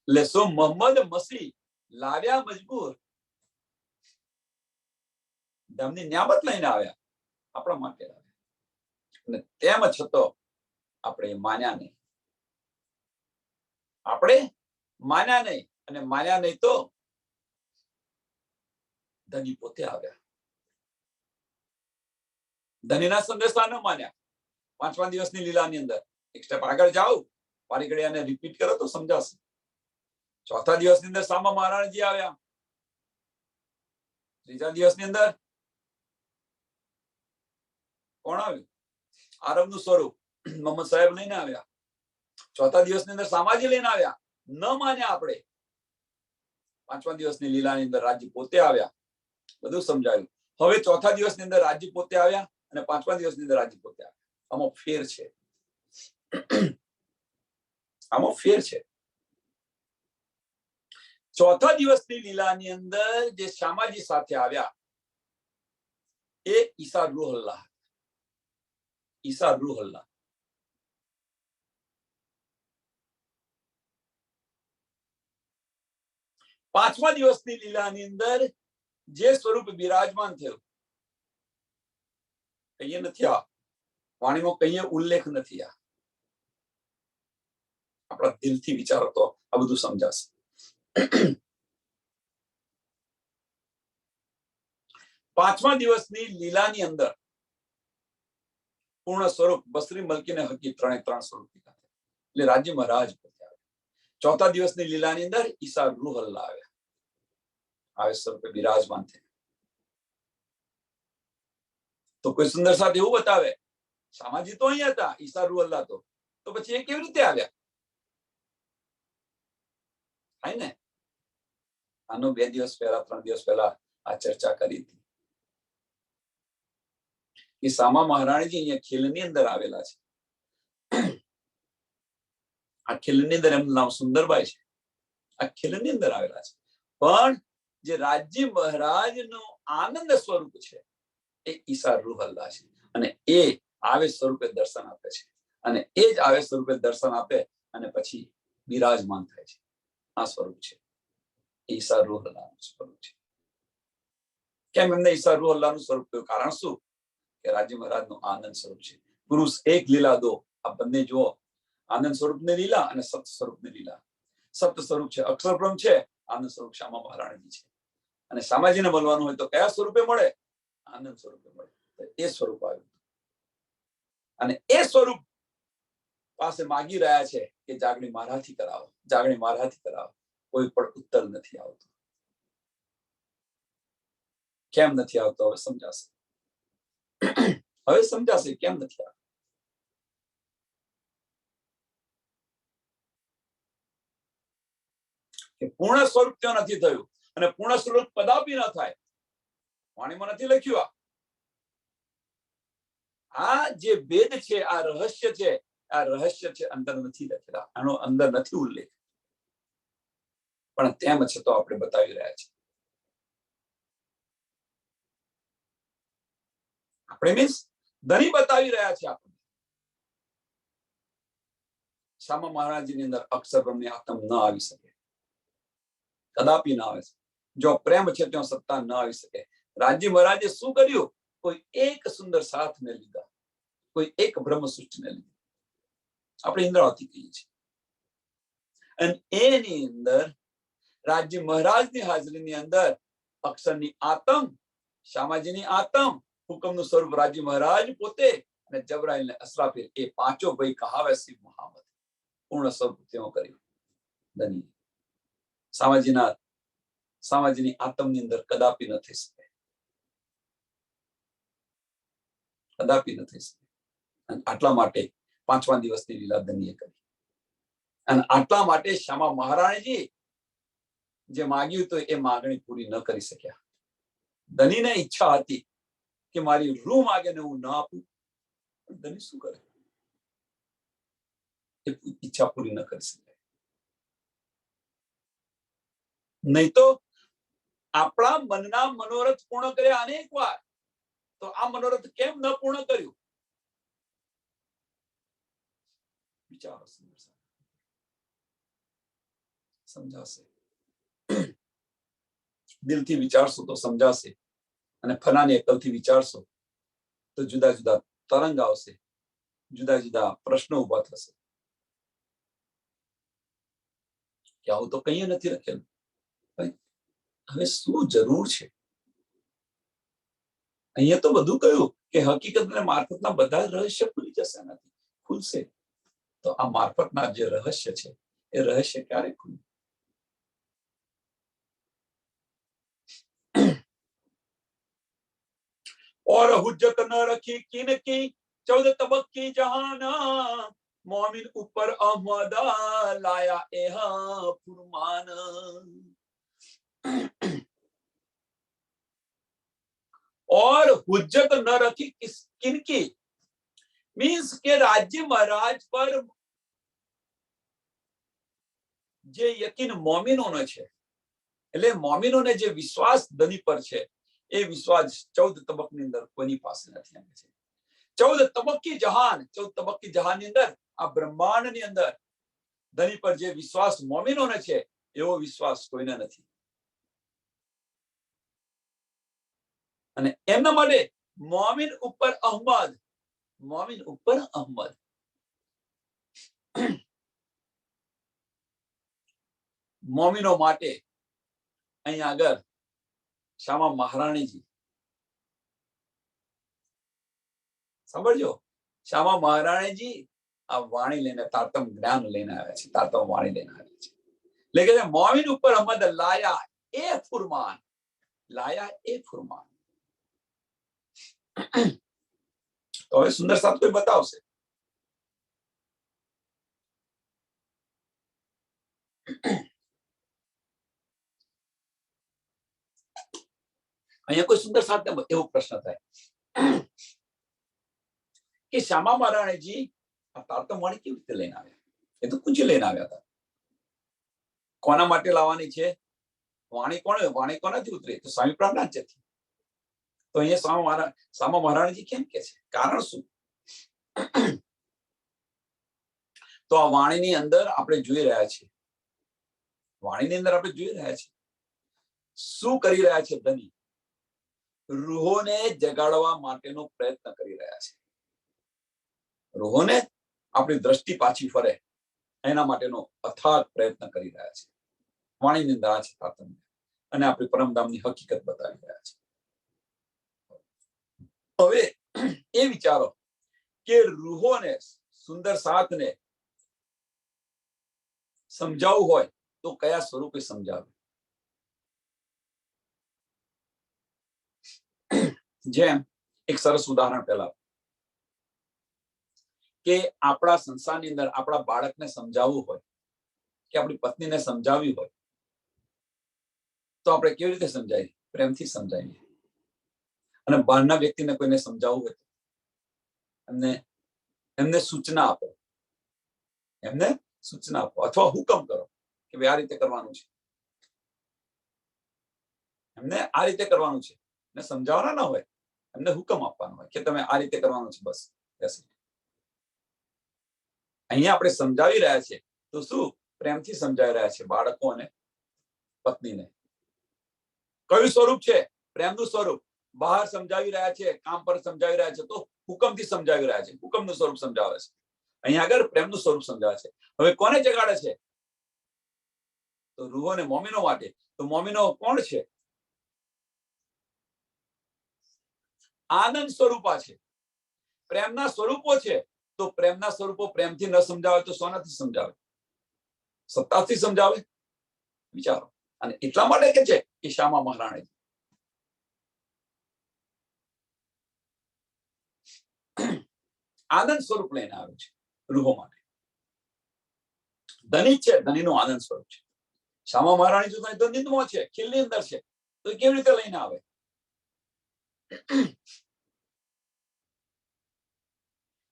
એટલે શું મોહમ્મદ મસીહ લાવ્યા મજબૂર. ધમની ન્યામત લઈને આવ્યા, આપણા માટે આવ્યા, અને તેમ છતાં આપણે માન્યા નહીં. આપણે માન્યા નહીં, અને માન્યા નહીં તો ધની પોતે આવ્યા. ધનીના સંદેશા ન માન્યા. 5મા દિવસની લીલાની અંદર એક સ્ટેપ આગળ જાઓ, વારી ઘડી આને રિપીટ કરો તો સમજાશે. ચોથા દિવસની અંદર શ્યામા મહારાજજી આવ્યા. ત્રીજા દિવસની અંદર કોણ આવ્યું? આરબનું સ્વરૂપ મોહમ્મદ સાહેબ લઈને આવ્યા. ચોથા દિવસની અંદર સામાજી લઈને આવ્યા. ન માન્યા આપણે. 5મા દિવસની લીલાની અંદર રાજ્ય પોતે આવ્યા. બધું સમજાયું. હવે ચોથા દિવસની અંદર રાજ્ય પોતે આવ્યા અને 5મા દિવસની અંદર રાજ્ય પોતે આવ્યા. આમાં ફેર છે, આમાં ફેર છે. ચોથા દિવસની લીલાની અંદર જે શ્યામાજી સાથે આવ્યા એ ઈસા રૂહલ્લાહ. ઈસા રૂહલ્લાહ. પાંચમા દિવસની લીલાની અંદર જે સ્વરૂપ બિરાજમાન થયું કહીએ નથી, આ વાણીમાં કહીએ ઉલ્લેખ નથી. આપણા દિલથી વિચારો તો આ બધું સમજાશે. પાંચમા દિવસની લીલાની અંદર પૂર્ણ સ્વરૂપ બસરી મલકીને હકી ત્રણે ત્રણ સ્વરૂપ એટલે રાજ્ય મહારાજ પોતે આવ્યા. ચોથા દિવસની લીલાની અંદર ઈસા રૂહ અલ્લાહ આવ્યા, આવે સ્વરૂપે બિરાજમાન થયા. તો કોઈ સુંદર સાથે એવું બતાવે, શામાજી તો અહીંયા હતા, ઈસા રૂહ અલ્લાહ તો પછી એ કેવી રીતે આવ્યા? થાય ને, આનો 2 દિવસ પહેલા 3 દિવસ પહેલા આ ચર્ચા કરી હતી કે સામા મહારાણીજી અહીંયા ખીલની અંદર આવેલા છે. આ ખીલની અંદર એમનું નામ સુંદરબાઈ છે. આ ખીલની અંદર આવેલા છે, પણ જે રાજ્ય મહારાજનું આનંદ સ્વરૂપ છે એ ઈસા રૂહ અલ્લાહ છે, અને એ આવેશ સ્વરૂપે દર્શન આપે છે, અને એ જ આવેશ સ્વરૂપે દર્શન આપે અને પછી બિરાજમાન થાય છે. આ સ્વરૂપ છે ઈસા રૂહ અલ્લાહનું સ્વરૂપ છે. કેમ એમને ઈસા રૂહ અલ્લાહનું સ્વરૂપ કહ્યું? કારણ શું? કે રાજ્ય મહારાજનું આનંદ સ્વરૂપ છે. પુરુષ એક લીલા દો, આ બંને જુઓ, આનંદ સ્વરૂપની લીલા અને સપ્ત સ્વરૂપની લીલા. સપ્ત સ્વરૂપ છે અક્ષર બ્રહ્મ છે, આનંદ સ્વરૂપ શ્યામા મહારાણીજી છે. અને શામાજીને મળવાનું હોય તો કયા સ્વરૂપે મળે? આનંદ સ્વરૂપે મળે. એ સ્વરૂપ આવ્યું, અને એ સ્વરૂપ પાસે માગી રહ્યા છે કે જાગણી મારાથી કરાવો, જાગણી મારાથી કરાવો. કોઈ પણ ઉત્તર નથી આવતો. કેમ નથી આવતો? હવે સમજાશે, હવે સમજાશે કેમ નથી આવતો. કે પૂર્ણ સ્વરૂપ ત્યાં નથી થયું, અને પૂર્ણ સ્વરૂપ કદાપી ન થાય. વાણીમાં નથી લખ્યું. આ જે વેદ છે, આ રહસ્ય છે, આ રહસ્ય છે અંદર નથી લખેલા, આનો અંદર નથી ઉલ્લેખ, પણ તેમ છતાં આપણે બતાવી રહ્યા છીએ. આપણે મીન્સ ધણી બતાવી રહ્યા છે. આપણે શામા મહારાજની અંદર અક્ષર બ્રહ્મની આત્મ ન આવી શકે, કદાપી ન આવે. જો પ્રેમ છે ત્યાં સત્તા ન આવી શકે. રાજ્ય મહારાજે શું કર્યું? કોઈ એક સુંદર સાથને લીધા, કોઈ એક બ્રહ્મ સૃષ્ટિને લીધી. આપણે ઇન્દ્રાવતી કહીએ છીએ, અને એની અંદર રાજ્ય મહારાજની હાજરીની અંદર અક્ષરની આતમ, શામાજીની આતમ, હુકમનું સ્વરૂપ રાજ્ય મહારાજ પોતે, અને જબરાઈલ ને અસરાફીલ, એ પાંચો ભાઈ કહાવે સી મુહામ્મદ પૂર્ણ સ્વરૂપ તેઓ કર્યું. ધની શામાજીની આતમની અંદર કદાપી ન થઈ શકે, કદાપી ન થઈ શકે. અને આટલા માટે 5મા દિવસની લીલા ધનીએ કરી, અને આટલા માટે શ્યામા મહારાણીજી જે માગ્યું હતું એ માગણી પૂરી ન કરી શક્યા. ધનીને ઈચ્છા હતી કે મારી રૂહ માગે ને હું ન આપું, પણ ધની શું કરે? એ ઈચ્છા પૂરી ન કરી શકે. નહીં તો આપણા મનના મનોરથ પૂર્ણ કર્યા અનેક વાર, તો આ મનોરથ કેમ ન પૂર્ણ કર્યું? વિચારો, સમજાશે. દિલથી વિચારશો તો સમજાશે, અને ફનાની અકલથી વિચારશો તો જુદા જુદા તરંગ આવશે, જુદા જુદા પ્રશ્નો ઉભા થશે. કે આવું તો કંઈ નથી લખેલું. હવે શું જરૂર છે? અહીંયા તો બધું કહ્યું કે હકીકત અને મારફતના બધા રહસ્ય ખુલી જશે, નથી ખુલશે. તો આ મારફતના જે રહસ્ય છે એ રહસ્ય ક્યારે ખુલે? और हुज्जत न रखी किन की 14 तबक की जहाना, मोमिन ऊपर अहमद लाया एहा फुरमान. और हुज्जत न रखी किनकी मीन्स के राज्य महाराज पर જે યકીન મોમિનોનો છે, એટલે મોમિનોને જે વિશ્વાસ ધની પર છે, એ વિશ્વાસ 14 તબકની અંદર કોઈની પાસે નથી. એમ છે 14 તબક્કી જહાન, 14 તબક્કી જહાનની અંદર આ બ્રહ્માંડની અંદર ધની પર જે વિશ્વાસ મોમિનોને છે, એવો વિશ્વાસ કોઈને નથી. અને એમના માટે મોમિન ઉપર અહમદ, મોમિન ઉપર અહમદ. મોમિનો માટે અહીંયા આગળ શ્યામા મહારાણીજી, સાંભળજો, શ્યામા મહારાણીજી આ વાણી લઈને તારતમ જ્ઞાન લઈને આવ્યા છે, તારતમ વાણી લઈને આવ્યા છે. लेकिन मोमिन ઉપર અહમદ લાયા એ ફુરમાન, લાયા એ ફુરમાન. તો હવે સુંદર સાથ કોઈ બતાવશે? અહીંયા કોઈ સુંદર સાથ એવો પ્રશ્ન થાય કે શ્યામા મહારાણીજી આ તારતમવાણી કેવી રીતે લઈને આવ્યા? એ તો કુંજી લઈને આવ્યા હતા. કોના માટે લાવવાની છે? વાણી કોનાથી ઉતરી? તો સ્વામી પ્રજ્ઞાનચેતથી. તો અહીંયા શ્યામા મહારાણીજી કેમ કે છે? કારણ શું? તો આ વાણીની અંદર આપણે જોઈ રહ્યા છીએ, વાણીની અંદર આપણે જોઈ રહ્યા છીએ શું કરી રહ્યા છે ધની? રૂહોને જગાડવા માટેનો પ્રયત્ન કરી રહ્યા છે. રૂહોને આપણી દ્રષ્ટિ પાછી ફરે એના માટેનો અથાગ પ્રયત્ન કરી રહ્યા છે. વાણીની અંદર આ છે તારતમ્ય, અને આપણી પરમધામની હકીકત બતાવી રહ્યા છે. હવે એ વિચારો કે રૂહોને, સુંદર સાથને સમજાવવું હોય તો કયા સ્વરૂપે સમજાવે? જેમ એક સરસ ઉદાહરણ પહેલા કે આપણા સંસારની અંદર આપણા બાળકને સમજાવવું હોય કે આપણી પત્નીને સમજાવવી હોય તો આપણે કેવી રીતે સમજાવીએ? પ્રેમથી સમજાવીએ. અને બહારના વ્યક્તિને કોઈને સમજાવવું હોય એમને સૂચના આપો, એમને સૂચના આપો અથવા હુકમ કરો કે ભાઈ આ રીતે કરવાનું છે, એમને આ રીતે કરવાનું છે. ને સમજાવવાના ના હોય, એમને હુકમ આપવાનો હોય કે તમે આ રીતે કરવાનું છે, બસ. અહીંયા આપણે સમજાવી રહ્યા છે તો શું? પ્રેમથી સમજાવી રહ્યા છે બાળકો અને પત્નીને. કયું સ્વરૂપ છે? પ્રેમનું સ્વરૂપ. બહાર સમજાવી રહ્યા છે, કામ પર સમજાવી રહ્યા છે તો હુકમથી સમજાવી રહ્યા છે, હુકમનું સ્વરૂપ સમજાવે છે. અહીંયા આગળ પ્રેમનું સ્વરૂપ સમજાવે છે. હવે કોને જગાડે છે? તો રૂહોને, મોમિનો માટે. તો મોમિનો કોણ છે? આનંદ સ્વરૂપા છે, પ્રેમના સ્વરૂપો છે. તો પ્રેમના સ્વરૂપો પ્રેમથી ન સમજાવે તો સોનાથી સમજાવે? સત્તાથી સમજાવે? વિચારો. અને એટલા માટે કે છે કે શ્યામા મહારાણી આનંદ સ્વરૂપ લઈને આવે છે રૂહો માટે. ધનિક છે, ધનીનું આનંદ સ્વરૂપ છે. શ્યામા મહારાણી જો ધનિકમાં છે, ખીલની અંદર છે, તો કેવી રીતે લઈને આવે?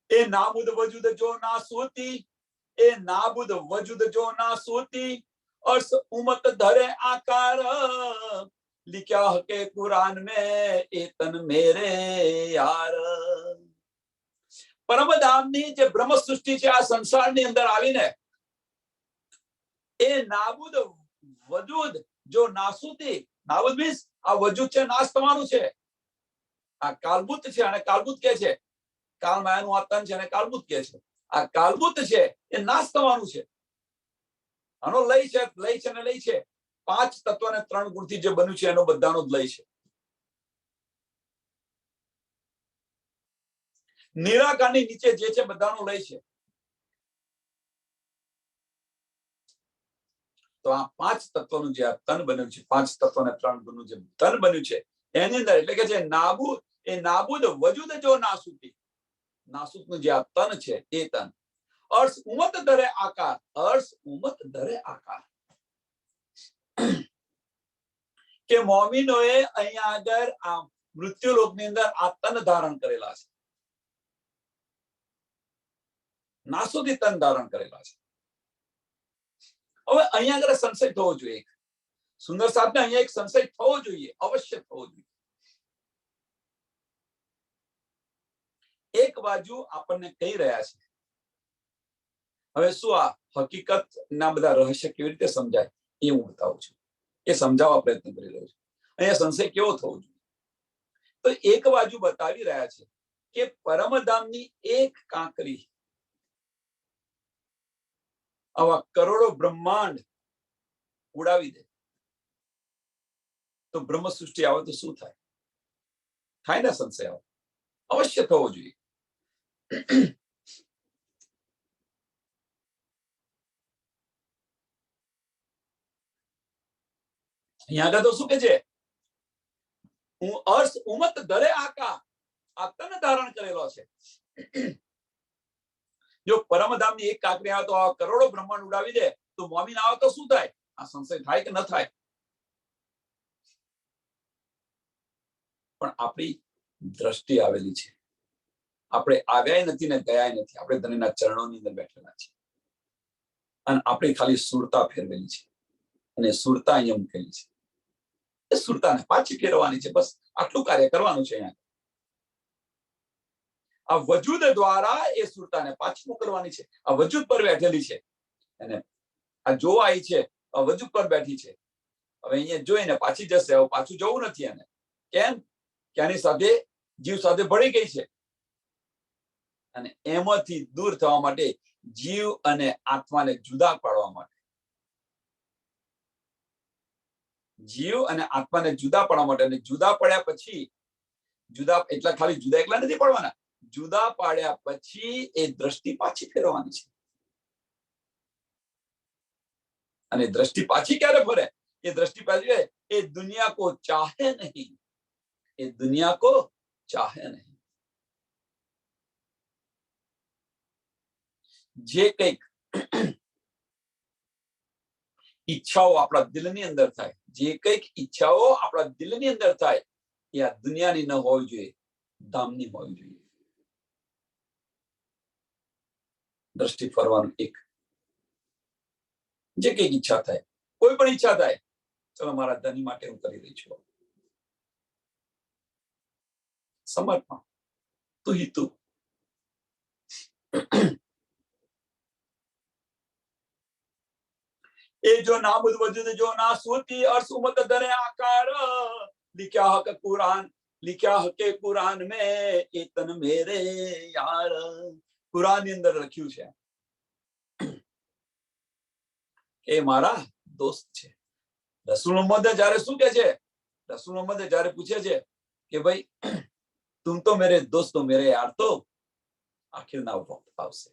એ નાબુદ વજુદ જો ના સોતી, એ નાબુદ વજુદ જો ના સોતી, अर्श उमत धरे आकार, लिखा के कुरान में एतन मेरे यार. પરમધામની જે બ્રહ્મ સૃષ્ટિ છે આ સંસારની અંદર આવીને એ નાબૂદ વજૂદ જો નાસુતી, નાબૂદ મીન્સ આ વજૂદ છે નાશ થવાનું છે. આ કાલભૂત છે અને કાલભૂત કે છે, કાલ માયાનું આ તન છે અને કાલભૂત કે છે. આ કાલભૂત છે એ નાશ થવાનું છે. આનો લય છે, લય છે ને લય છે. 5 તત્વ અને 3 ગુણથી જે બન્યું છે એનો બધાનો જ લય છે. નિરાકારની નીચે જે છે બધાનો લય છે. તો આ 5 તત્વનું જે આ તન બન્યું છે, 5 તત્વ અને 3 ગુણનું જે તન બન્યું છે એની અંદર એટલે કે જે નાબૂદ, એ નાબૂદ વજૂદ જો નાસુતી, નાસુતનું જે આ તન છે એ તન. अर्श उमत धरे आकार, अर्श उमत धरे आकार. કે મોમિનોએ અહીંયા આગળ આ મૃત્યુલોકની અંદર આ તન ધારણ કરેલા છે, નાસુદી તન ધારણ કરેલા છે. હવે અહીંયા આગળ સંશય થવો જોઈએ. સુંદર સાધને અહીંયા એક સંશય થવો જોઈએ, અવશ્ય થવો જોઈએ. એક બાજુ આપણને કહી રહ્યા છે, હવે શું આ હકીકત ના બધા રહસ્ય કેવી રીતે સમજાય એ હું બતાવું છું, એ સમજાવવા પ્રયત્ન કરી રહ્યો છું. અહીંયા સંશય કેવો થવો જોઈએ? તો એક બાજુ બતાવી રહ્યા છે કે પરમધામની એક કાંકરી આવા કરોડો બ્રહ્માંડ ઉડાવી દે તો બ્રહ્મ સૃષ્ટિ આવે તો શું થાય? થાય ને સંશય આવે? અવશ્ય થવો જોઈએ. અહીંયા આગળ તો શું કે છે? અર્શ ઉમત દરે આકા, આ તન ધારણ કરેલો છે. જો પરમધામની એક કાંકરી આવે તો આ કરોડો બ્રહ્માંડ ઉડાવી દે, તો મોમીન આવે તો શું થાય? આ સંશય થાય કે ન થાય? પણ આપણી દ્રષ્ટિ આવેલી છે, આપણે આવ્યા નથી ને ગયા નથી, આપણે ધણીના ચરણોની અંદર બેઠેલા છે, અને આપણે ખાલી સુરતા ફેરવેલી છે, અને સુરતા અહીંયા મૂકેલી છે. એ સુરતાને પાછી ફેરવાની છે, બસ આટલું કાર્ય કરવાનું છે. અહીંયા આ વજૂદ દ્વારા એ સુરતાને પાછી મોકલવાની છે. આ વજૂદ પર બેઠેલી છે, અને આ જોવાઈ છે, આ વજૂદ પર બેઠી છે. હવે અહીંયા જોઈને પાછી જશે, હવે પાછું જવું નથી. એને કેમ કે આની સાથે જીવ સાથે ભળી ગઈ છે, અને એમાંથી દૂર થવા માટે, જીવ અને આત્માને જુદા પાડવા માટે, જીવ અને આત્માને જુદા પાડવા માટે, અને જુદા પડ્યા પછી, જુદા એટલા ખાલી જુદા એકલા નથી પાડવાના, જુદા પાડ્યા પછી એ દ્રષ્ટિ પાછી ફેરવાની છે. અને દ્રષ્ટિ પાછી ક્યારે ફરે? એ દ્રષ્ટિ પાછી, એ દુનિયા કો ચાહે નહીં, એ દુનિયા કો ચાહે નહીં. જે કંઈક ઈચ્છાઓ આપણા દિલની અંદર થાય, જે કંઈક ઈચ્છાઓ આપણા દિલની અંદર થાય, એ આ દુનિયાની ન હોવી જોઈએ, ધામની હોવી જોઈએ. દ્રષ્ટિ ફરવાનું એક, જે કંઈક ઈચ્છા થાય, કોઈ પણ ઈચ્છા થાય, ચલો મારા ધની માટે હું કરી રહી છું, સમર્પણ, તું હી તું. એ જો નાબુદ વજૂદ જો ના सूती और सुमत दरे आकार, लिखा हक कुरान, लिखा हके कुरान में એ તન મેરે યાર. કુરાન ની અંદર લખ્યું છે કે મારા દોસ્ત છે. રસૂલ મોહમ્મદ જ્યારે શું કે છે? રસૂલ મોહમ્મદ જ્યારે પૂછે છે કે ભાઈ તુમ તો મેરે દોસ્ત હો, મેરે યાર, તો આખિરના વખત આવશે,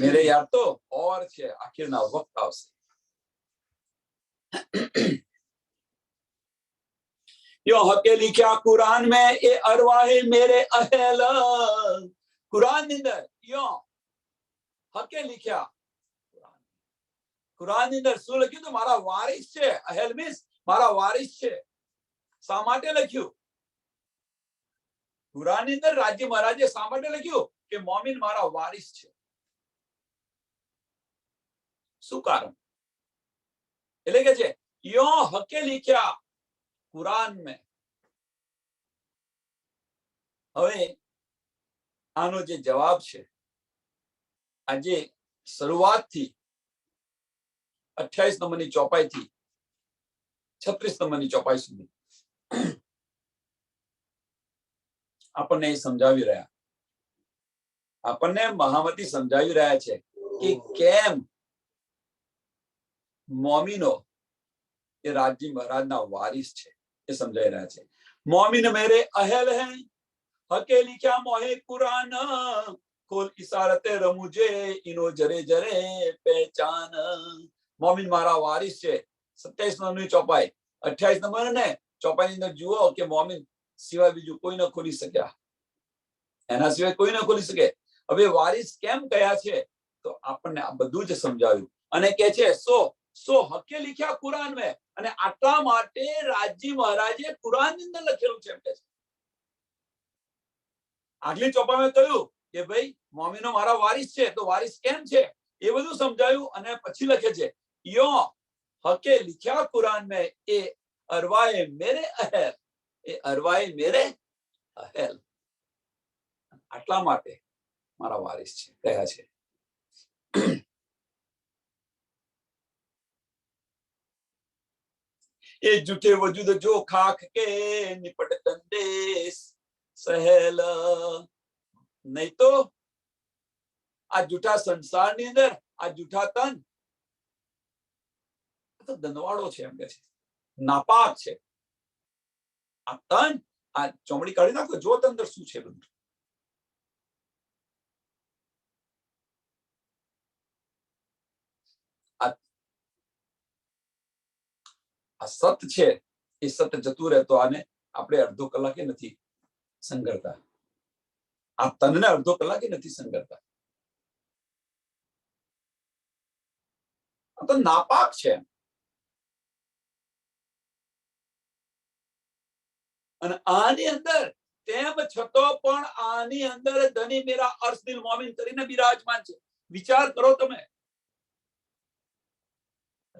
मेरे यार तो और છે, આખિરના વખત આવશે. यो हके लिखा कुरान में ए अरवाहे मेरे अहल. कुरान ની અંદર યો હકે लिखा, કુરાન ની અંદર શું લખ્યું? તો મારા વારિસ છે. અહેલ મીન્સ મારા વારિસ છે. શા માટે લખ્યું? કુરાન ની અંદર રાજ્ય મહારાજે શા માટે લખ્યું કે મોમિન મારા વારિસ છે? શું કારણ? એટલે કે છે યો હકે लिखा કુરાન में. હવે આનો જે જવાબ છે, આજે શરૂઆતથી 28 નંબરની ચોપાઈથી 36 નંબરની ચોપાઈ સુધી આપણને સમજાવી રહ્યા, આપણને મહામતી સમજાવી રહ્યા છે કે કેમ મોમિનો એ રાજજી મહારાજના વારિસ છે, એ સમજાવી રહ્યા છે. મોમિન મેરે અહેલ હૈ, હકે लिखा મોહે કુરાન, ખોલ ઇશારતે રમુજે ઇનો જરે જરે પહેચાન. મોમિન મારા વારિસ છે. 27 નંબરની ચોપાઈ, 28 નંબર ને ચોપાઈની અંદર જુઓ કે મોમિન સિવાય બીજું કોઈ ન ખોલી શક્યા, એના સિવાય કોઈ ન ખોલી શકે. હવે વારિસ કેમ કયા છે? તો આપણને આ બધું જ સમજાવ્યું, અને કે છે સો હકે लिखा કુરાન में, અને આટલા માટે રાજજી મહારાજે કુરાન ની અંદર લખેલું છે એમ કે છે. આગલી ચોપામાં કહ્યું કે ભાઈ મોમિનો મારા વારિસ છે, તો વારિસ કેમ છે એ બધું સમજાયું, અને પછી લખે છે યો હકે लिखा કુરાન में એ અરવાએ મેરે અહેલ, એ અરવાએ મેરે અહેલ, આટલા માટે મારા વારિસ છે કહ્યા છે. એ જૂઠે વજૂદ જો ખાક કે નિપટ દંડેસ સહેલ. નહીં તો આ જૂઠા સંસારની અંદર આ જૂઠા તન તો દંડવાળો છે એમ કે છે, નાપાક છે. આ તન, આ ચોમડી કાઢી નાખો, જો અંદર શું છે બધું. આ સત છે એ સત જતું રહે તો આને આપણે અડધો કલાકે નથી સંગળતા, આ તનને અડધો કલાકે નથી સંગળતા. આ તો નાપાક છે. અને આની અંદર તેમ છતાં પણ આની અંદર ધની મેરા અર્શ દિલ મોમિન કરીને બિરાજમાન છે. વિચાર કરો તમે,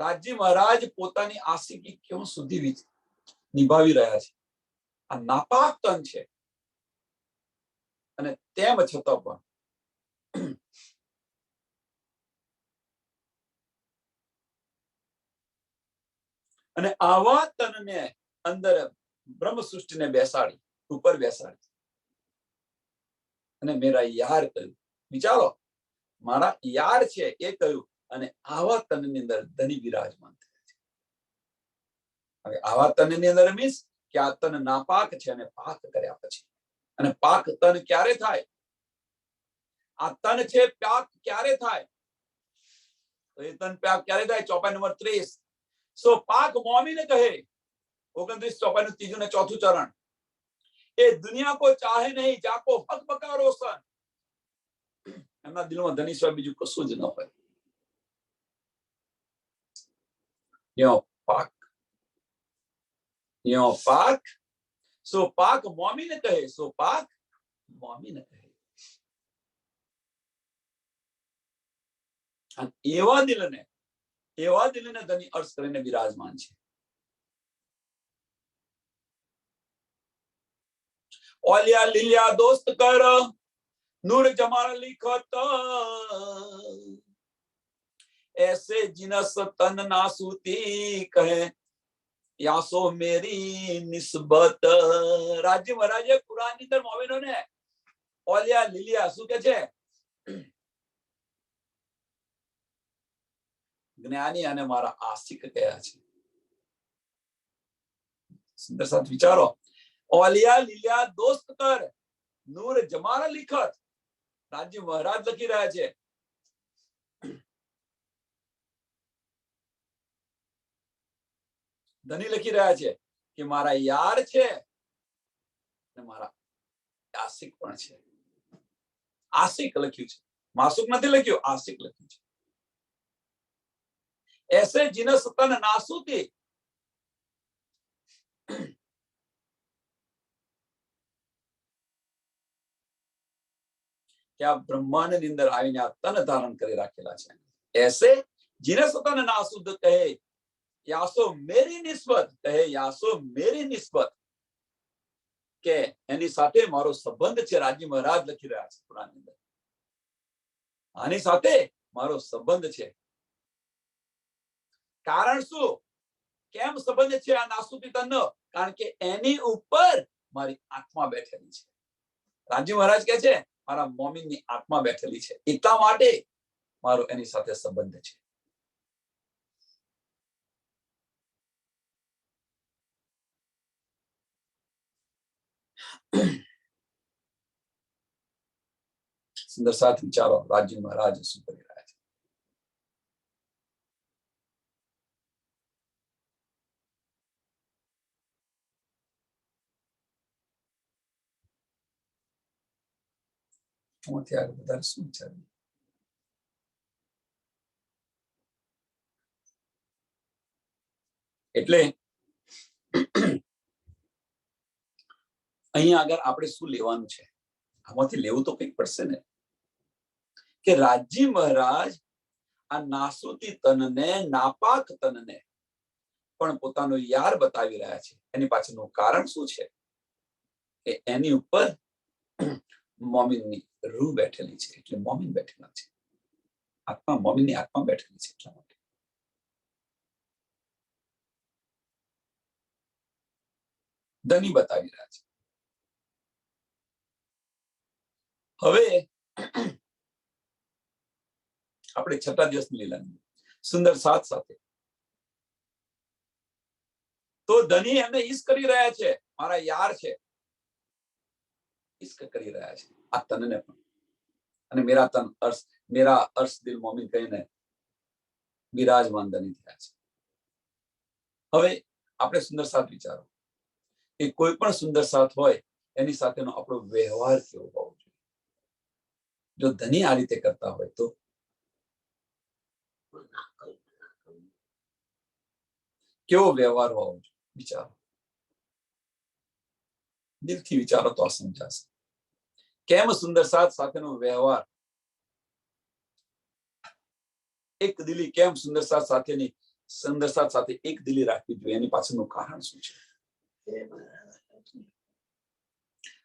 રાજજી મહારાજ પોતાની આશિકી ક્યાં સુધી નિભાવી રહ્યા છે. આ નાપાક તન છે અને તેમ છતાં પણ અને આવા તનને અંદર બ્રહ્મ સૃષ્ટિને બેસાડી, ઉપર બેસાડી અને મેરા યાર કહ્યું. વિચારો, મારા યાર છે એ કહ્યું અને આવા તનની અંદર ધની બિરાજમાન થયા છે. હવે આવા તનની અંદર મીન્સ કે આ તન નાપાક છે અને પાક કર્યા પછી. અને પાક તન ક્યારે થાય? આ તન છે પાક ક્યારે થાય? તો એ તન પાક ક્યારે થાય? ચોપાઈ નંબર 30. સો પાક મોમીને કહે, 29 ચોપાઈ નું ત્રીજું ને ચોથું ચરણ. એ દુનિયા કો ચાહે નહીં જાકો હક બકા રોશન. એમના દિલમાં ધની સિવાય બીજું કશું જ ન હોય. યો પાક, યો પાક. સો પાક મોમીને કહે, સો પાક મોમીને કહે. એવા દિલને ધની અર્થ કરીને બિરાજમાન છે. ઓલિયા લીલિયા દોસ્ત કર નૂર જમાલ लिखत ऐसे जिनस तन नासूती कहे यासो मेरी निस्बत. રાજ્ય મહારાજે કુરાન ની અંદર મોમિનોને ઓલિયા લીલિયા શું કે છે? જ્ઞાની અને મારા આશિક કયા છે. સુંદર સાથ વિચારો, ઓલિયા લીલિયા દોસ્ત કર નૂર જમાલ लिखत. રાજ્ય મહારાજ લખી રહ્યા છે, ધની લખી રહ્યા છે કે મારા યાર છે અને મારા આશિક પણ છે. આશિક લખ્યું છે, માસુક નથી લખ્યું, આશિક લખ્યું છે. ऐसे जिनस तन नासूती. કે આ બ્રહ્માંડ ની અંદર આવીને આ તન ધારણ કરી રાખેલા છે. ऐसे जिनस तन नासूद કહે यासो मेरी निस्बत, કહે यासो मेरी निस्बत, કે એની સાથે મારો સંબંધ છે. રાજ્ય મહારાજ લખી રહ્યા છે કુરાનની અંદર, આની સાથે મારો સંબંધ છે. કારણ શું? કેમ સંબંધ છે આ નાસુતી તનનો? કારણ કે એની ઉપર મારી આત્મા બેઠેલી છે. રાજ્ય મહારાજ કહે છે મારા મોમીનની આત્મા બેઠેલી છે, એટલા માટે મારો એની સાથે સંબંધ છે. સુંદર સાથ વિચારો, રાજ્ય મહારાજ શું કરી રહ્યા છે. વધારે શું વિચાર્યું? એટલે અહીંયા આગળ આપણે શું લેવાનું છે? આમાંથી લેવું તો કંઈક પડશે ને, કે રાજ્ય મહારાજ આ નાસુતી તનને, નાપાક તનને પણ પોતાનો યાર બતાવી રહ્યા છે. એની પાછળનું કારણ શું છે? કે એની ઉપર મોમીનની રૂહ બેઠેલી છે, એટલે મોમીન બેઠેલા છે. આત્મા, મોમીનની આત્મા બેઠેલી છે. એટલા માટે ધની બતાવી રહ્યા છે. હવે આપણે છઠ્ઠા દિવસની લીલાની સુંદર સાથ સાથે તો ધની એમને ઈશ્ક કરી રહ્યા છે, મારા યાર છે, ઈશ્ક કરી રહ્યા છે આ તનને પણ. અને મેરા તન અર્શ, મેરા અર્શ દિલ મોમીન કહીને બિરાજમાન ધની થયા છે. હવે આપણે સુંદર સાથ વિચારો કે કોઈ પણ સુંદર સાથ હોય એની સાથેનો આપણો વ્યવહાર કેવો હોવો જોઈએ. જો ધની આ રીતે કરતા હોય તો કેવો વ્યવહાર હોવો જોઈએ વિચારો, દિલથી વિચારો તો આ સમજાશે. કેમ સુંદર સાથ સાથેનો વ્યવહાર, એક દિલી કેમ સુંદર સાથ સાથે એક દિલી રાખવી જોઈએ, એની પાછળનું કારણ શું છે?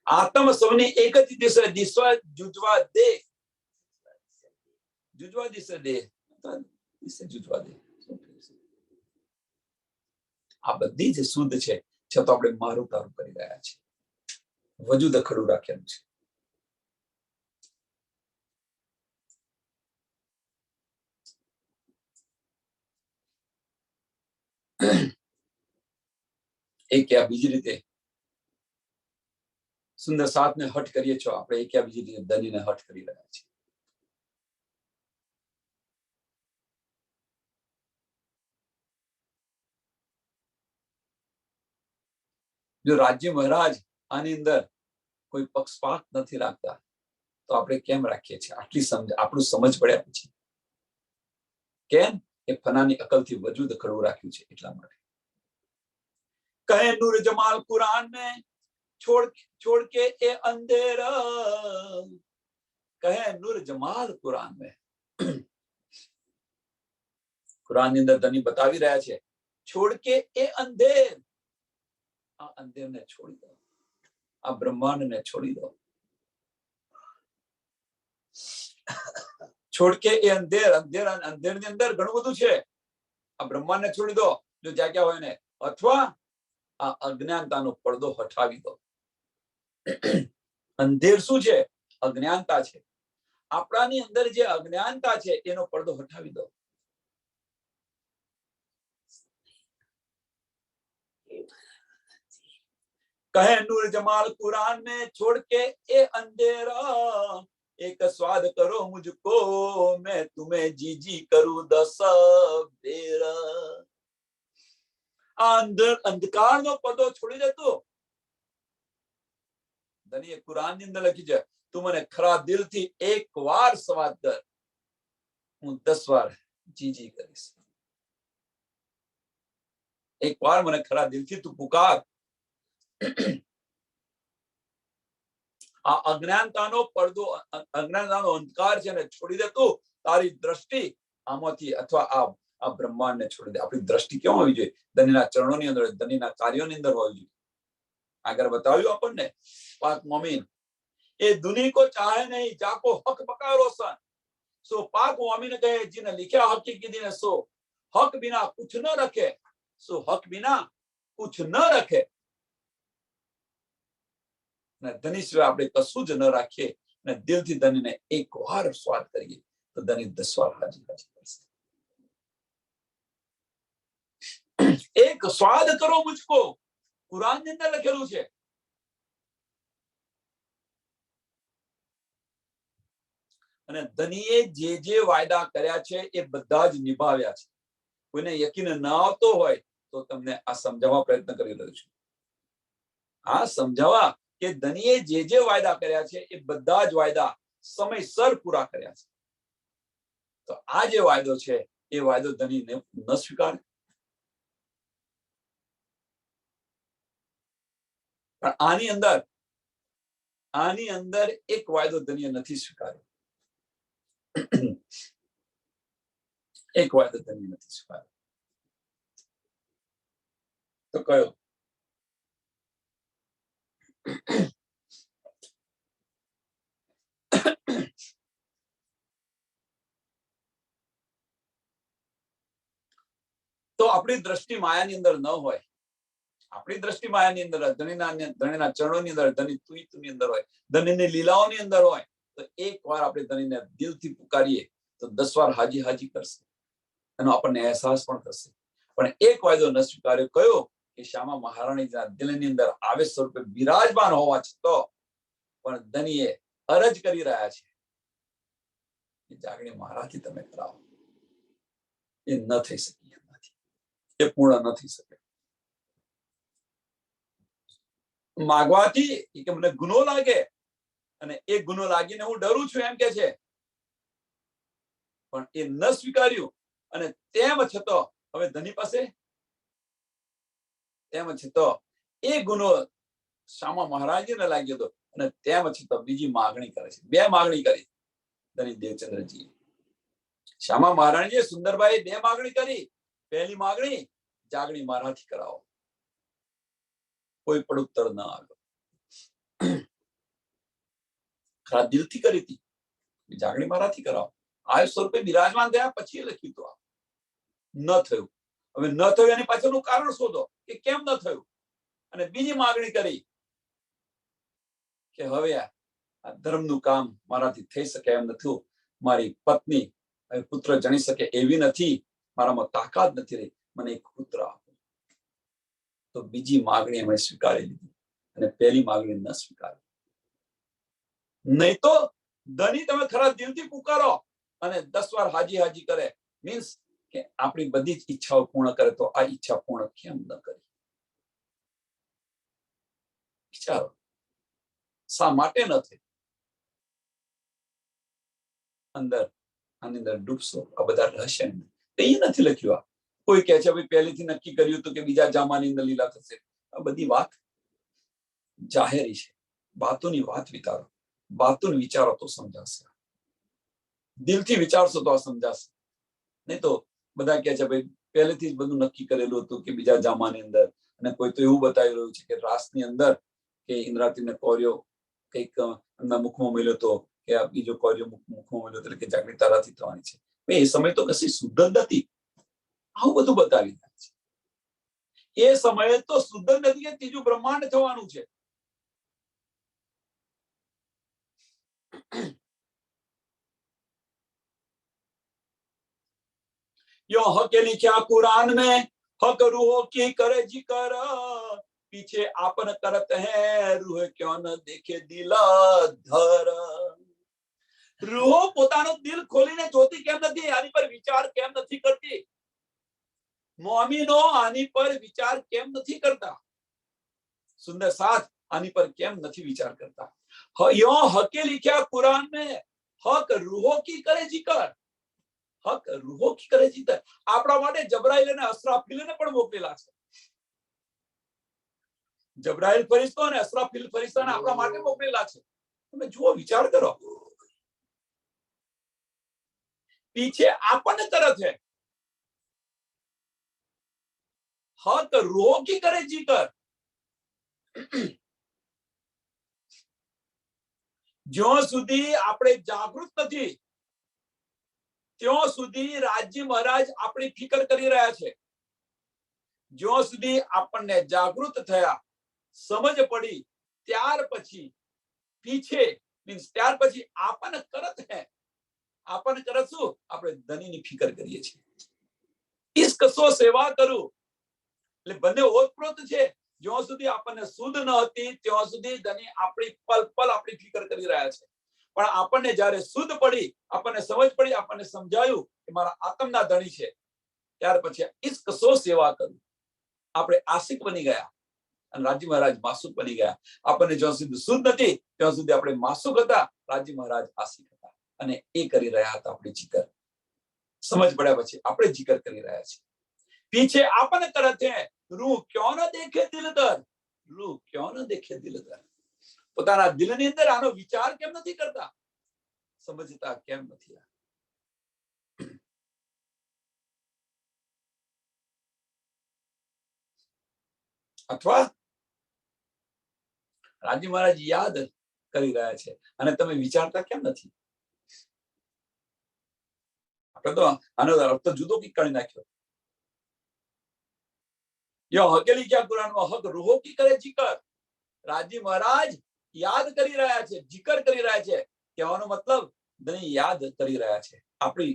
આત્મ સૌની એક જ દિશે દિશા જુજવા દે, જુજવા દિશે દે, જુજવા દે. આ બધી જ શુદ્ધ છે, છતાં આપણે મારું તારું કરી રહ્યા છીએ, વજૂદ ખડું રાખેલું છે. એક યા બીજી રીતે સુંદર સાથને હઠ કરીએ છો આપણે, એક યા બીજી રીતે ધનીને હઠ કરી રહ્યા છીએ. જો રાજ્ય મહારાજ આની અંદર કોઈ પક્ષપાત નથી રાખતા તો આપણે કેમ રાખીએ છીએ? આટલી આપણું સમજ પડ્યા પછી કેમ? એ ફનાની અકલથી વજૂદ ખડું રાખ્યું છે એટલા માટે. કહે નૂર જમાલ કુરાન में छोड़ के ए अंधेरा, કહે નૂર જમાલ કુરાન में. કુરાન ની અંદર ધની બતાવી રહ્યા છે, છોડ કે એ અંધેર, આ અંધેરને છોડી દો, આ બ્રહ્માંડને છોડી દો. છોડ કે એ અંધેર, અંધેરની અંદર ઘણું બધું છે, આ બ્રહ્માંડને છોડી દો જો જાગ્યા હોય ને, અથવા આ અજ્ઞાનતાનો પડદો હટાવી દો. અંધેર શું છે? અજ્ઞાનતા છે. આપણાની અંદર જે અજ્ઞાનતા છે એનો પડદો હટાવી દો. કહે નૂર જમાલ कुरान में छोड़ के ए अंधेरा, एक स्वाद करो मुझको मैं तुम्हें जी जी करूं दस बेरा. અંધકારનો પડદો છોડી દેતો ધનીએ કુરાન ની અંદર લખી છે, તું મને ખરા દિલથી એક વાર સ્વાદ કર, હું 10 વાર જી જી કરીશ. એક વાર મને ખરા દિલથી તું પુકાર. આ અજ્ઞાનતાનો પડદો, અજ્ઞાનતાનો અંધકાર છે ને છોડી દે તું. તારી દ્રષ્ટિ આમાંથી અથવા આ બ્રહ્માંડને છોડી દે. આપણી દ્રષ્ટિ કેમ હોવી જોઈએ? ધનીના ચરણોની અંદર, ધનીના કાર્યોની અંદર હોવી જોઈએ. આગળ બતાવ્યું આપણને પાક મોમીન એ दुनी को चाहे नहीं जाको हक पका रोशन. सो पाक मोमिन કહે, जिन्हें लिखा हक की दिन सो हक बिना कुछ न रखे, सो हक बिना कुछ न रखे. ધની સિવાય આપણે કશું જ ન રાખીએ અને દિલથી ધનીને એક વાર સ્વાદ કરીએ તો ધની 10 વાર હાજી હાજી કરશે. એક સ્વાદ કરો મુझको, કુરાન ની અંદર લખેલું છે. અને ધનીએ જે વાયદા કર્યા છે એ બધા જ નિભાવ્યા છે. કોઈને યકીન ન આવતો હોય તો તમને આ સમજાવવા પ્રયત્ન કરી રહ્યો છું. આ સમજાવવા કે ધનીએ જે વાયદા કર્યા છે એ બધા જ વાયદા સમયસર પૂરા કર્યા છે. તો આ જે વાયદો છે એ વાયદો ધનીને ન સ્વીકારે. પણ આની અંદર એક વાયદો ધનીએ નથી સ્વીકાર્યો. એક વાયદો ધનીએ નથી સ્વીકાર્યો. તો કયો? તો આપણી દ્રષ્ટિ માયાની અંદર ન હોય, આપણી દ્રષ્ટિ માયાની અંદર, ધણીના ચરણોની અંદર, ધની તુની અંદર હોય, ધનીની લીલાઓની અંદર હોય, તો એક વાર આપણે ધનીને દિલથી પુકારીએ તો 10 વાર હાજી હાજી કરશે. એનો આપણને અહેસાસ પણ થશે. પણ એક વાયદો ન સ્વીકાર્યો કયો? કે શ્યામા મહારાણીના દિલની અંદર આવેશ સ્વરૂપે બિરાજમાન હોવા છતાં પણ ધનીએ અરજ કરી રહ્યા છે કે જાગણી મારાથી તમે કરાવો. એ ન થઈ શકી, એ પૂર્ણ ન થઈ શકે. માગવાથી કે મને ગુનો લાગે અને એ ગુનો લાગીને હું ડરું છું એમ કે છે, પણ એ ન સ્વીકાર્યું અને તેમ છતાં હવે ધની પાસે તેમ છતાં એ ગુનો શામા મહારાજને લાગ્યો હતો અને તેમ છતાં બીજી માગણી કરે છે. બે માગણી કરી ધની દેવચંદ્રજી. શ્યામા મહારાણીએ સુંદરભાઈ બે માગણી કરી. પહેલી માગણી, જાગણી મારાથી કરાવો. કોઈ પણ ઉત્તર ન આવ્યો. ખરા દિલથી કરી હતી, જાગણી મારાથી કરાવો. આ સ્વરૂપે બિરાજમાન થયા પછી લખ્યું તો ન થયું. હવે ન થયું એની પાછળનું કારણ શોધો કે કેમ ન થયું. અને બીજી માગણી કરી કે હવે આ ધર્મનું કામ મારાથી થઈ શકે એમ નથી. મારી પત્ની પુત્ર જણી શકે એવી નથી, મારામાં તાકાત નથી રહી, મને એક પુત્ર આપો. તો બીજી માગણી અમે સ્વીકારી લીધી અને પહેલી માગણી ન સ્વીકારી. નહીં તો ધની તમે ખરા દિલથી પુકારો અને 10 વાર હાજી હાજી કરે, મીન્સ કે આપણી બધી જ ઈચ્છાઓ પૂર્ણ કરે, તો આ ઈચ્છા પૂર્ણ કેમ ન કરી? વિચારો, શા માટે ન થઈ? અંદર આની અંદર ડૂબશો. આ બધા રહસ્ય એ નથી લખ્યું. કોઈ કહે છે ભાઈ પહેલેથી નક્કી કર્યું હતું કે બીજા જામાની અંદર લીલા થશે. આ બધી વાત જાહેરી છે. વાતોની વાત વિચારો, વાતોને વિચારો તો સમજાશે. દિલથી વિચારશો તો આ સમજાશે. નહીં તો બધા કહે છે ભાઈ પહેલેથી જ બધું નક્કી કરેલું હતું કે બીજા જામાની અંદર. અને કોઈ તો એવું બતાવી રહ્યું છે કે રાસની અંદર કે ઇન્દ્રાતીને કોર્યો કંઈક એમના મુખમાં મળ્યો હતો કે આ બીજો કોર્યો મુખમાં મળ્યો, એટલે કે જાગૃતિ તારાથી થવાની છે. એ સમય તો કશી શુદ્ધ નથી. આવું બધું બતાવી રહ્યા છે. એ સમયે તો શુદ્ધ નથી કે ત્રીજું બ્રહ્માંડ થવાનું છે. यो हक लिखा कुरान में, हक रूह की करे जिक्र, पीछे आपन करत है रूह क्यों न देखे दिल धर. રૂહો પોતાનો દિલ ખોલીને જોતી કેમ નથી? આની પર વિચાર કેમ નથી કરતી? મોમીનો આની પર વિચાર કેમ નથી કરતા? સુંદર સાથ આની પર કેમ નથી વિચાર કરતા? યો હકે लिखा कुरान में, हक रूहो की करे जिक्र, હક રૂહો કી કરે જીતર. આપણા માટે જબરાઈલ અને અસરાફીલને પણ મોકલેલા છે. જબરાઈલ ફરિશ્તો અને અસરાફીલ ફરિશ્તાને આપણા માટે મોકલેલા છે. તમે જુઓ, વિચાર કરો. પીછે આપણ તરફ है, હક રૂહો કી કરે જીતર. જ્યાં સુધી આપણે જાગૃત નથી ત્યાં સુધી રાજ્ય મહારાજ આપણી ફિકર કરી રહ્યા છે. જ્યાં સુધી આપણને જાગૃત થયા, સમજ પડી, ત્યાર પછી પીછે મીન્સ ત્યાર પછી આપણને કરત હે. આપણને કરત શું? આપણે ધનીની ફિકર કરીએ છીએ. ઈસ કસો સેવા કરું. એટલે બંને ઓતપ્રોત છે. જ્યાં સુધી આપણને શુદ્ધ ન હતી ત્યાં સુધી ધની આપણી પલ પલ આપણી ફિકર કરી રહ્યા છે. પણ આપણને જ્યારે શુદ્ધ પડી, આપણને સમજ પડી, આપણને સમજાયું કે મારા આત્મના ધણી છે, ત્યાર પછી ઈસ કસો સેવા કરું. આપણે આશિક બની ગયા અને રાજ્ય મહારાજ માસુક બની ગયા. આપણને જ્યાં સુધી શુદ્ધ નથી ત્યાં સુધી આપણે માસુક હતા, રાજ્ય મહારાજ આશિક હતા. અને એ કરી રહ્યા હતા આપણી જીકર. સમજ પડ્યા પછી આપણે જીકર કરી રહ્યા છીએ. પીછે આપણને કરત હે રૂહ ક્यों ન દેખે દિલ દર. રૂહ ક્यों ન દેખે દિલ દર. પોતાના દિલની અંદર આનો વિચાર કેમ નથી કરતા? સમજતા કેમ નથી? અથવા રાજ્ય મહારાજ યાદ કરી રહ્યા છે અને તમે વિચારતા કેમ નથી? આપણે તો આનો અર્થ જુદો કંઈક કરી નાખ્યો. યો હકેલી ક્યાં કુરાનમાં હક રૂહો કી કરે જીકર. રાજ્ય મહારાજ યાદ કરી રહ્યા છે, જીકર કરી રહ્યા છે. કહેવાનો મતલબ ધણી યાદ કરી રહ્યા છે. આપણી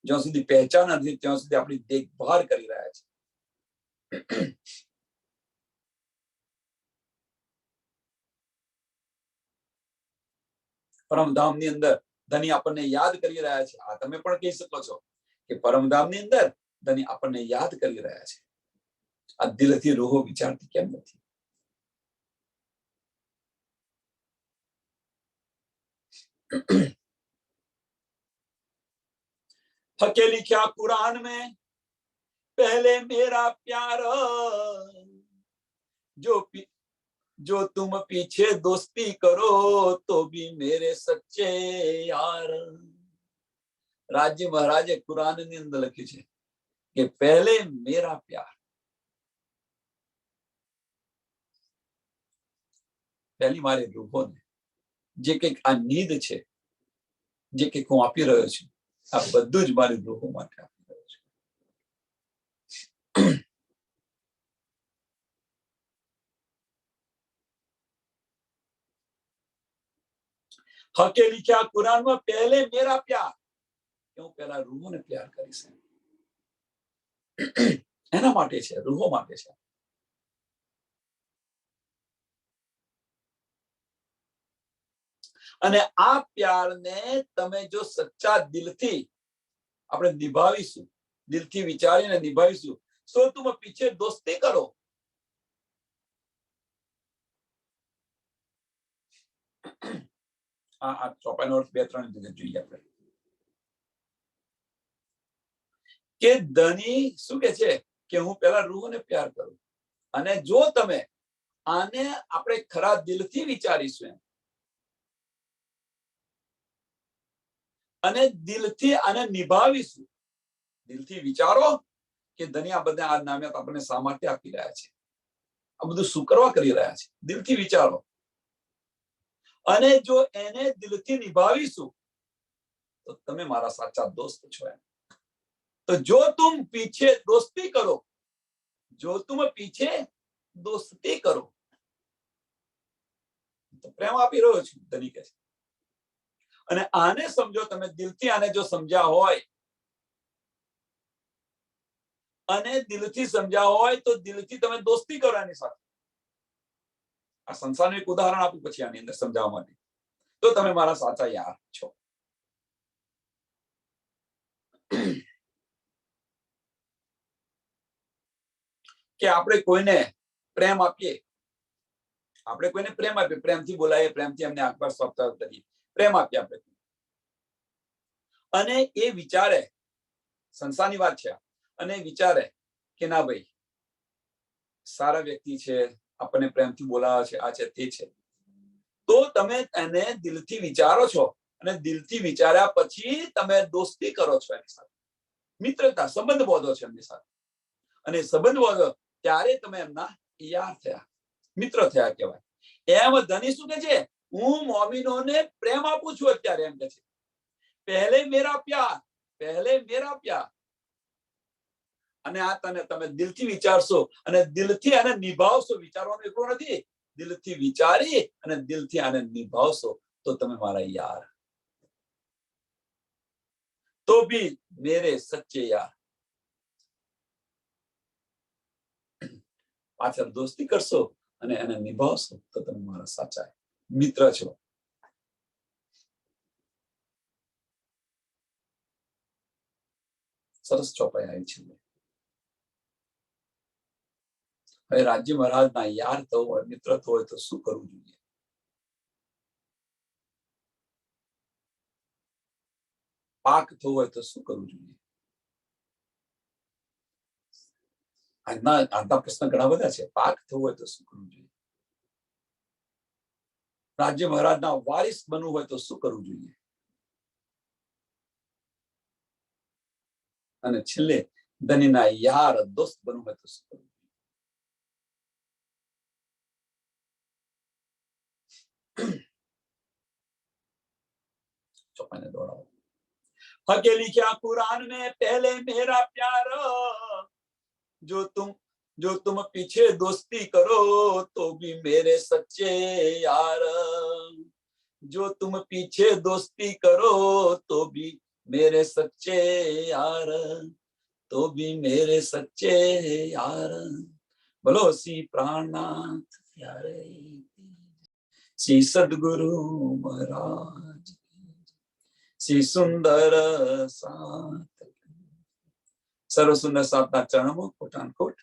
જ્યાં સુધી પહેચાન નથી ત્યાં સુધી આપણી દેખભાળ કરી રહ્યા છે. પરમધામની અંદર ધની આપણને યાદ કરી રહ્યા છે. આ તમે પણ કહી શકો છો કે પરમધામની અંદર ધની આપણને યાદ કરી રહ્યા છે. આ દિલથી રૂહો વિચારતી કેમ નથી? हके लिखा कुरान में पहले मेरा प्यार, जो तुम पीछे दोस्ती करो तो भी मेरे सच्चे यार। राज्य महाराजे कुरान ની અંદર લખ્યું છે કે પહેલે મેરા પ્યાર, પહેલી મારી રૂહોને જે કંઈક આ નીડ છે, જે કંઈક હું આપી રહ્યો છું, આ બધું જ મારી રૂહો માટે આપી રહ્યો છું. હકે लिखा कुरान में पहले मेरा प्यार, क्यों पहला रूहों ने प्यार करी છે, એના માટે છે, રૂહો માટે છે. અને આ પ્યારને તમે જો સચ્ચા દિલથી આપણે નિભાવીશું, દિલથી વિચારીને નિભાવીશું, તો તમે પીછે દોસ્તી કરો. આ ચોપાઈનો અર્થ 2-3 જગ્યાએ જોઈએ આપણે કે ધની શું કે છે કે હું પહેલા રૂહને પ્યાર કરું, અને જો તમે આને આપણે ખરા દિલથી વિચારીશું અને દિલથી આને નિભાવીશું, દિલથી વિચારો કે ધની આ બધા આ નામે આપણને શા માટે આપી રહ્યા છે, આ બધું શું કરવા કરી રહ્યા છે, દિલથી વિચારો. અને જો એને દિલથી નિભાવીશું તો તમે મારા સાચા દોસ્ત છો. તો જો તુમ પીછે દોસ્તી કરો, જો તુમ પીછે દોસ્તી કરો, તો પ્રેમ આપી રહ્યો છું ધની કહે છે. અને આને સમજો, તમે દિલથી આને જો સમજ્યા હોય અને દિલથી સમજ્યા હોય તો દિલથી તમે દોસ્તી કરો એની સાથે. આ સંસારનું એક ઉદાહરણ આપું પછી આની અંદર સમજાવવા માટે, તો તમે મારા સાચા યાર છો. કે આપણે કોઈને પ્રેમ આપીએ, આપણે કોઈને પ્રેમ આપીએ, પ્રેમથી બોલાવીએ, પ્રેમથી એમને આંખ પર સ્વાગત કરીએ, પ્રેમ આપીએ આપણે, અને એ વિચારે, સંસારની વાત છે, અને વિચારે કે ના ભાઈ સારા વ્યક્તિ છે, આપણને પ્રેમથી બોલાવે છે, આ છે તે છે, તો તમે એને દિલથી વિચારો છો, અને દિલથી વિચાર્યા પછી તમે દોસ્તી કરો છો એની સાથે, મિત્રતા સંબંધ બાંધો છો એમની સાથે. અને સંબંધ બાંધો ત્યારે તમે એમના યાર થયા, મિત્ર થયા કહેવાય. એમ ધની શું કે છે, હું મોમિનોને પ્રેમ આપું છું અત્યારે, એમ કે છે પહેલે મેરા પ્યાર, પહેલે મેરા પ્યાર. અને આ તમે દિલથી વિચારશો અને દિલથી આને નિભાવશો, વિચારવાનું એટલું નથી, દિલથી વિચારી અને દિલથી આને નિભાવશો તો તમે મારા યાર, તો ભી મેરે સચ્ચે યાર. પાછળ દોસ્તી કરશો અને એને નિભાવશો તો તમે મારા સાચા મિત્ર છો. સરસ ચોપાઈ આવી છે. હવે રાજ્ય મહારાજના યાર થવું હોય, મિત્ર થવું હોય તો શું કરવું જોઈએ? પાક થવું હોય તો શું કરવું જોઈએ? આજના પ્રશ્ન ઘણા બધા છે. પાક થવું હોય તો શું કરવું જોઈએ? રાજ્ય મહારાજના વારિસ બનવું હોય તો શું કરવું જોઈએ? અને છેલ્લે ધનીના યાર દોસ્ત બનવું હોય તો શું કરવું? ચોપાઈને દોડાવો. हके लिखा कुरान में पहले मेरा प्यार, जो तुम पीछे दोस्ती करो तो भी मेरे सच्चे यार, जो तुम पीछे दोस्ती करो तो भी मेरे सच्चे यार, तो भी मेरे सच्चे यार. बोलो श्री प्राणनाथ प्यारे श्री सद्गुरु महाराज, श्री सुंदर सात, सर्व सुंदर सातना चरणों कोटान कोट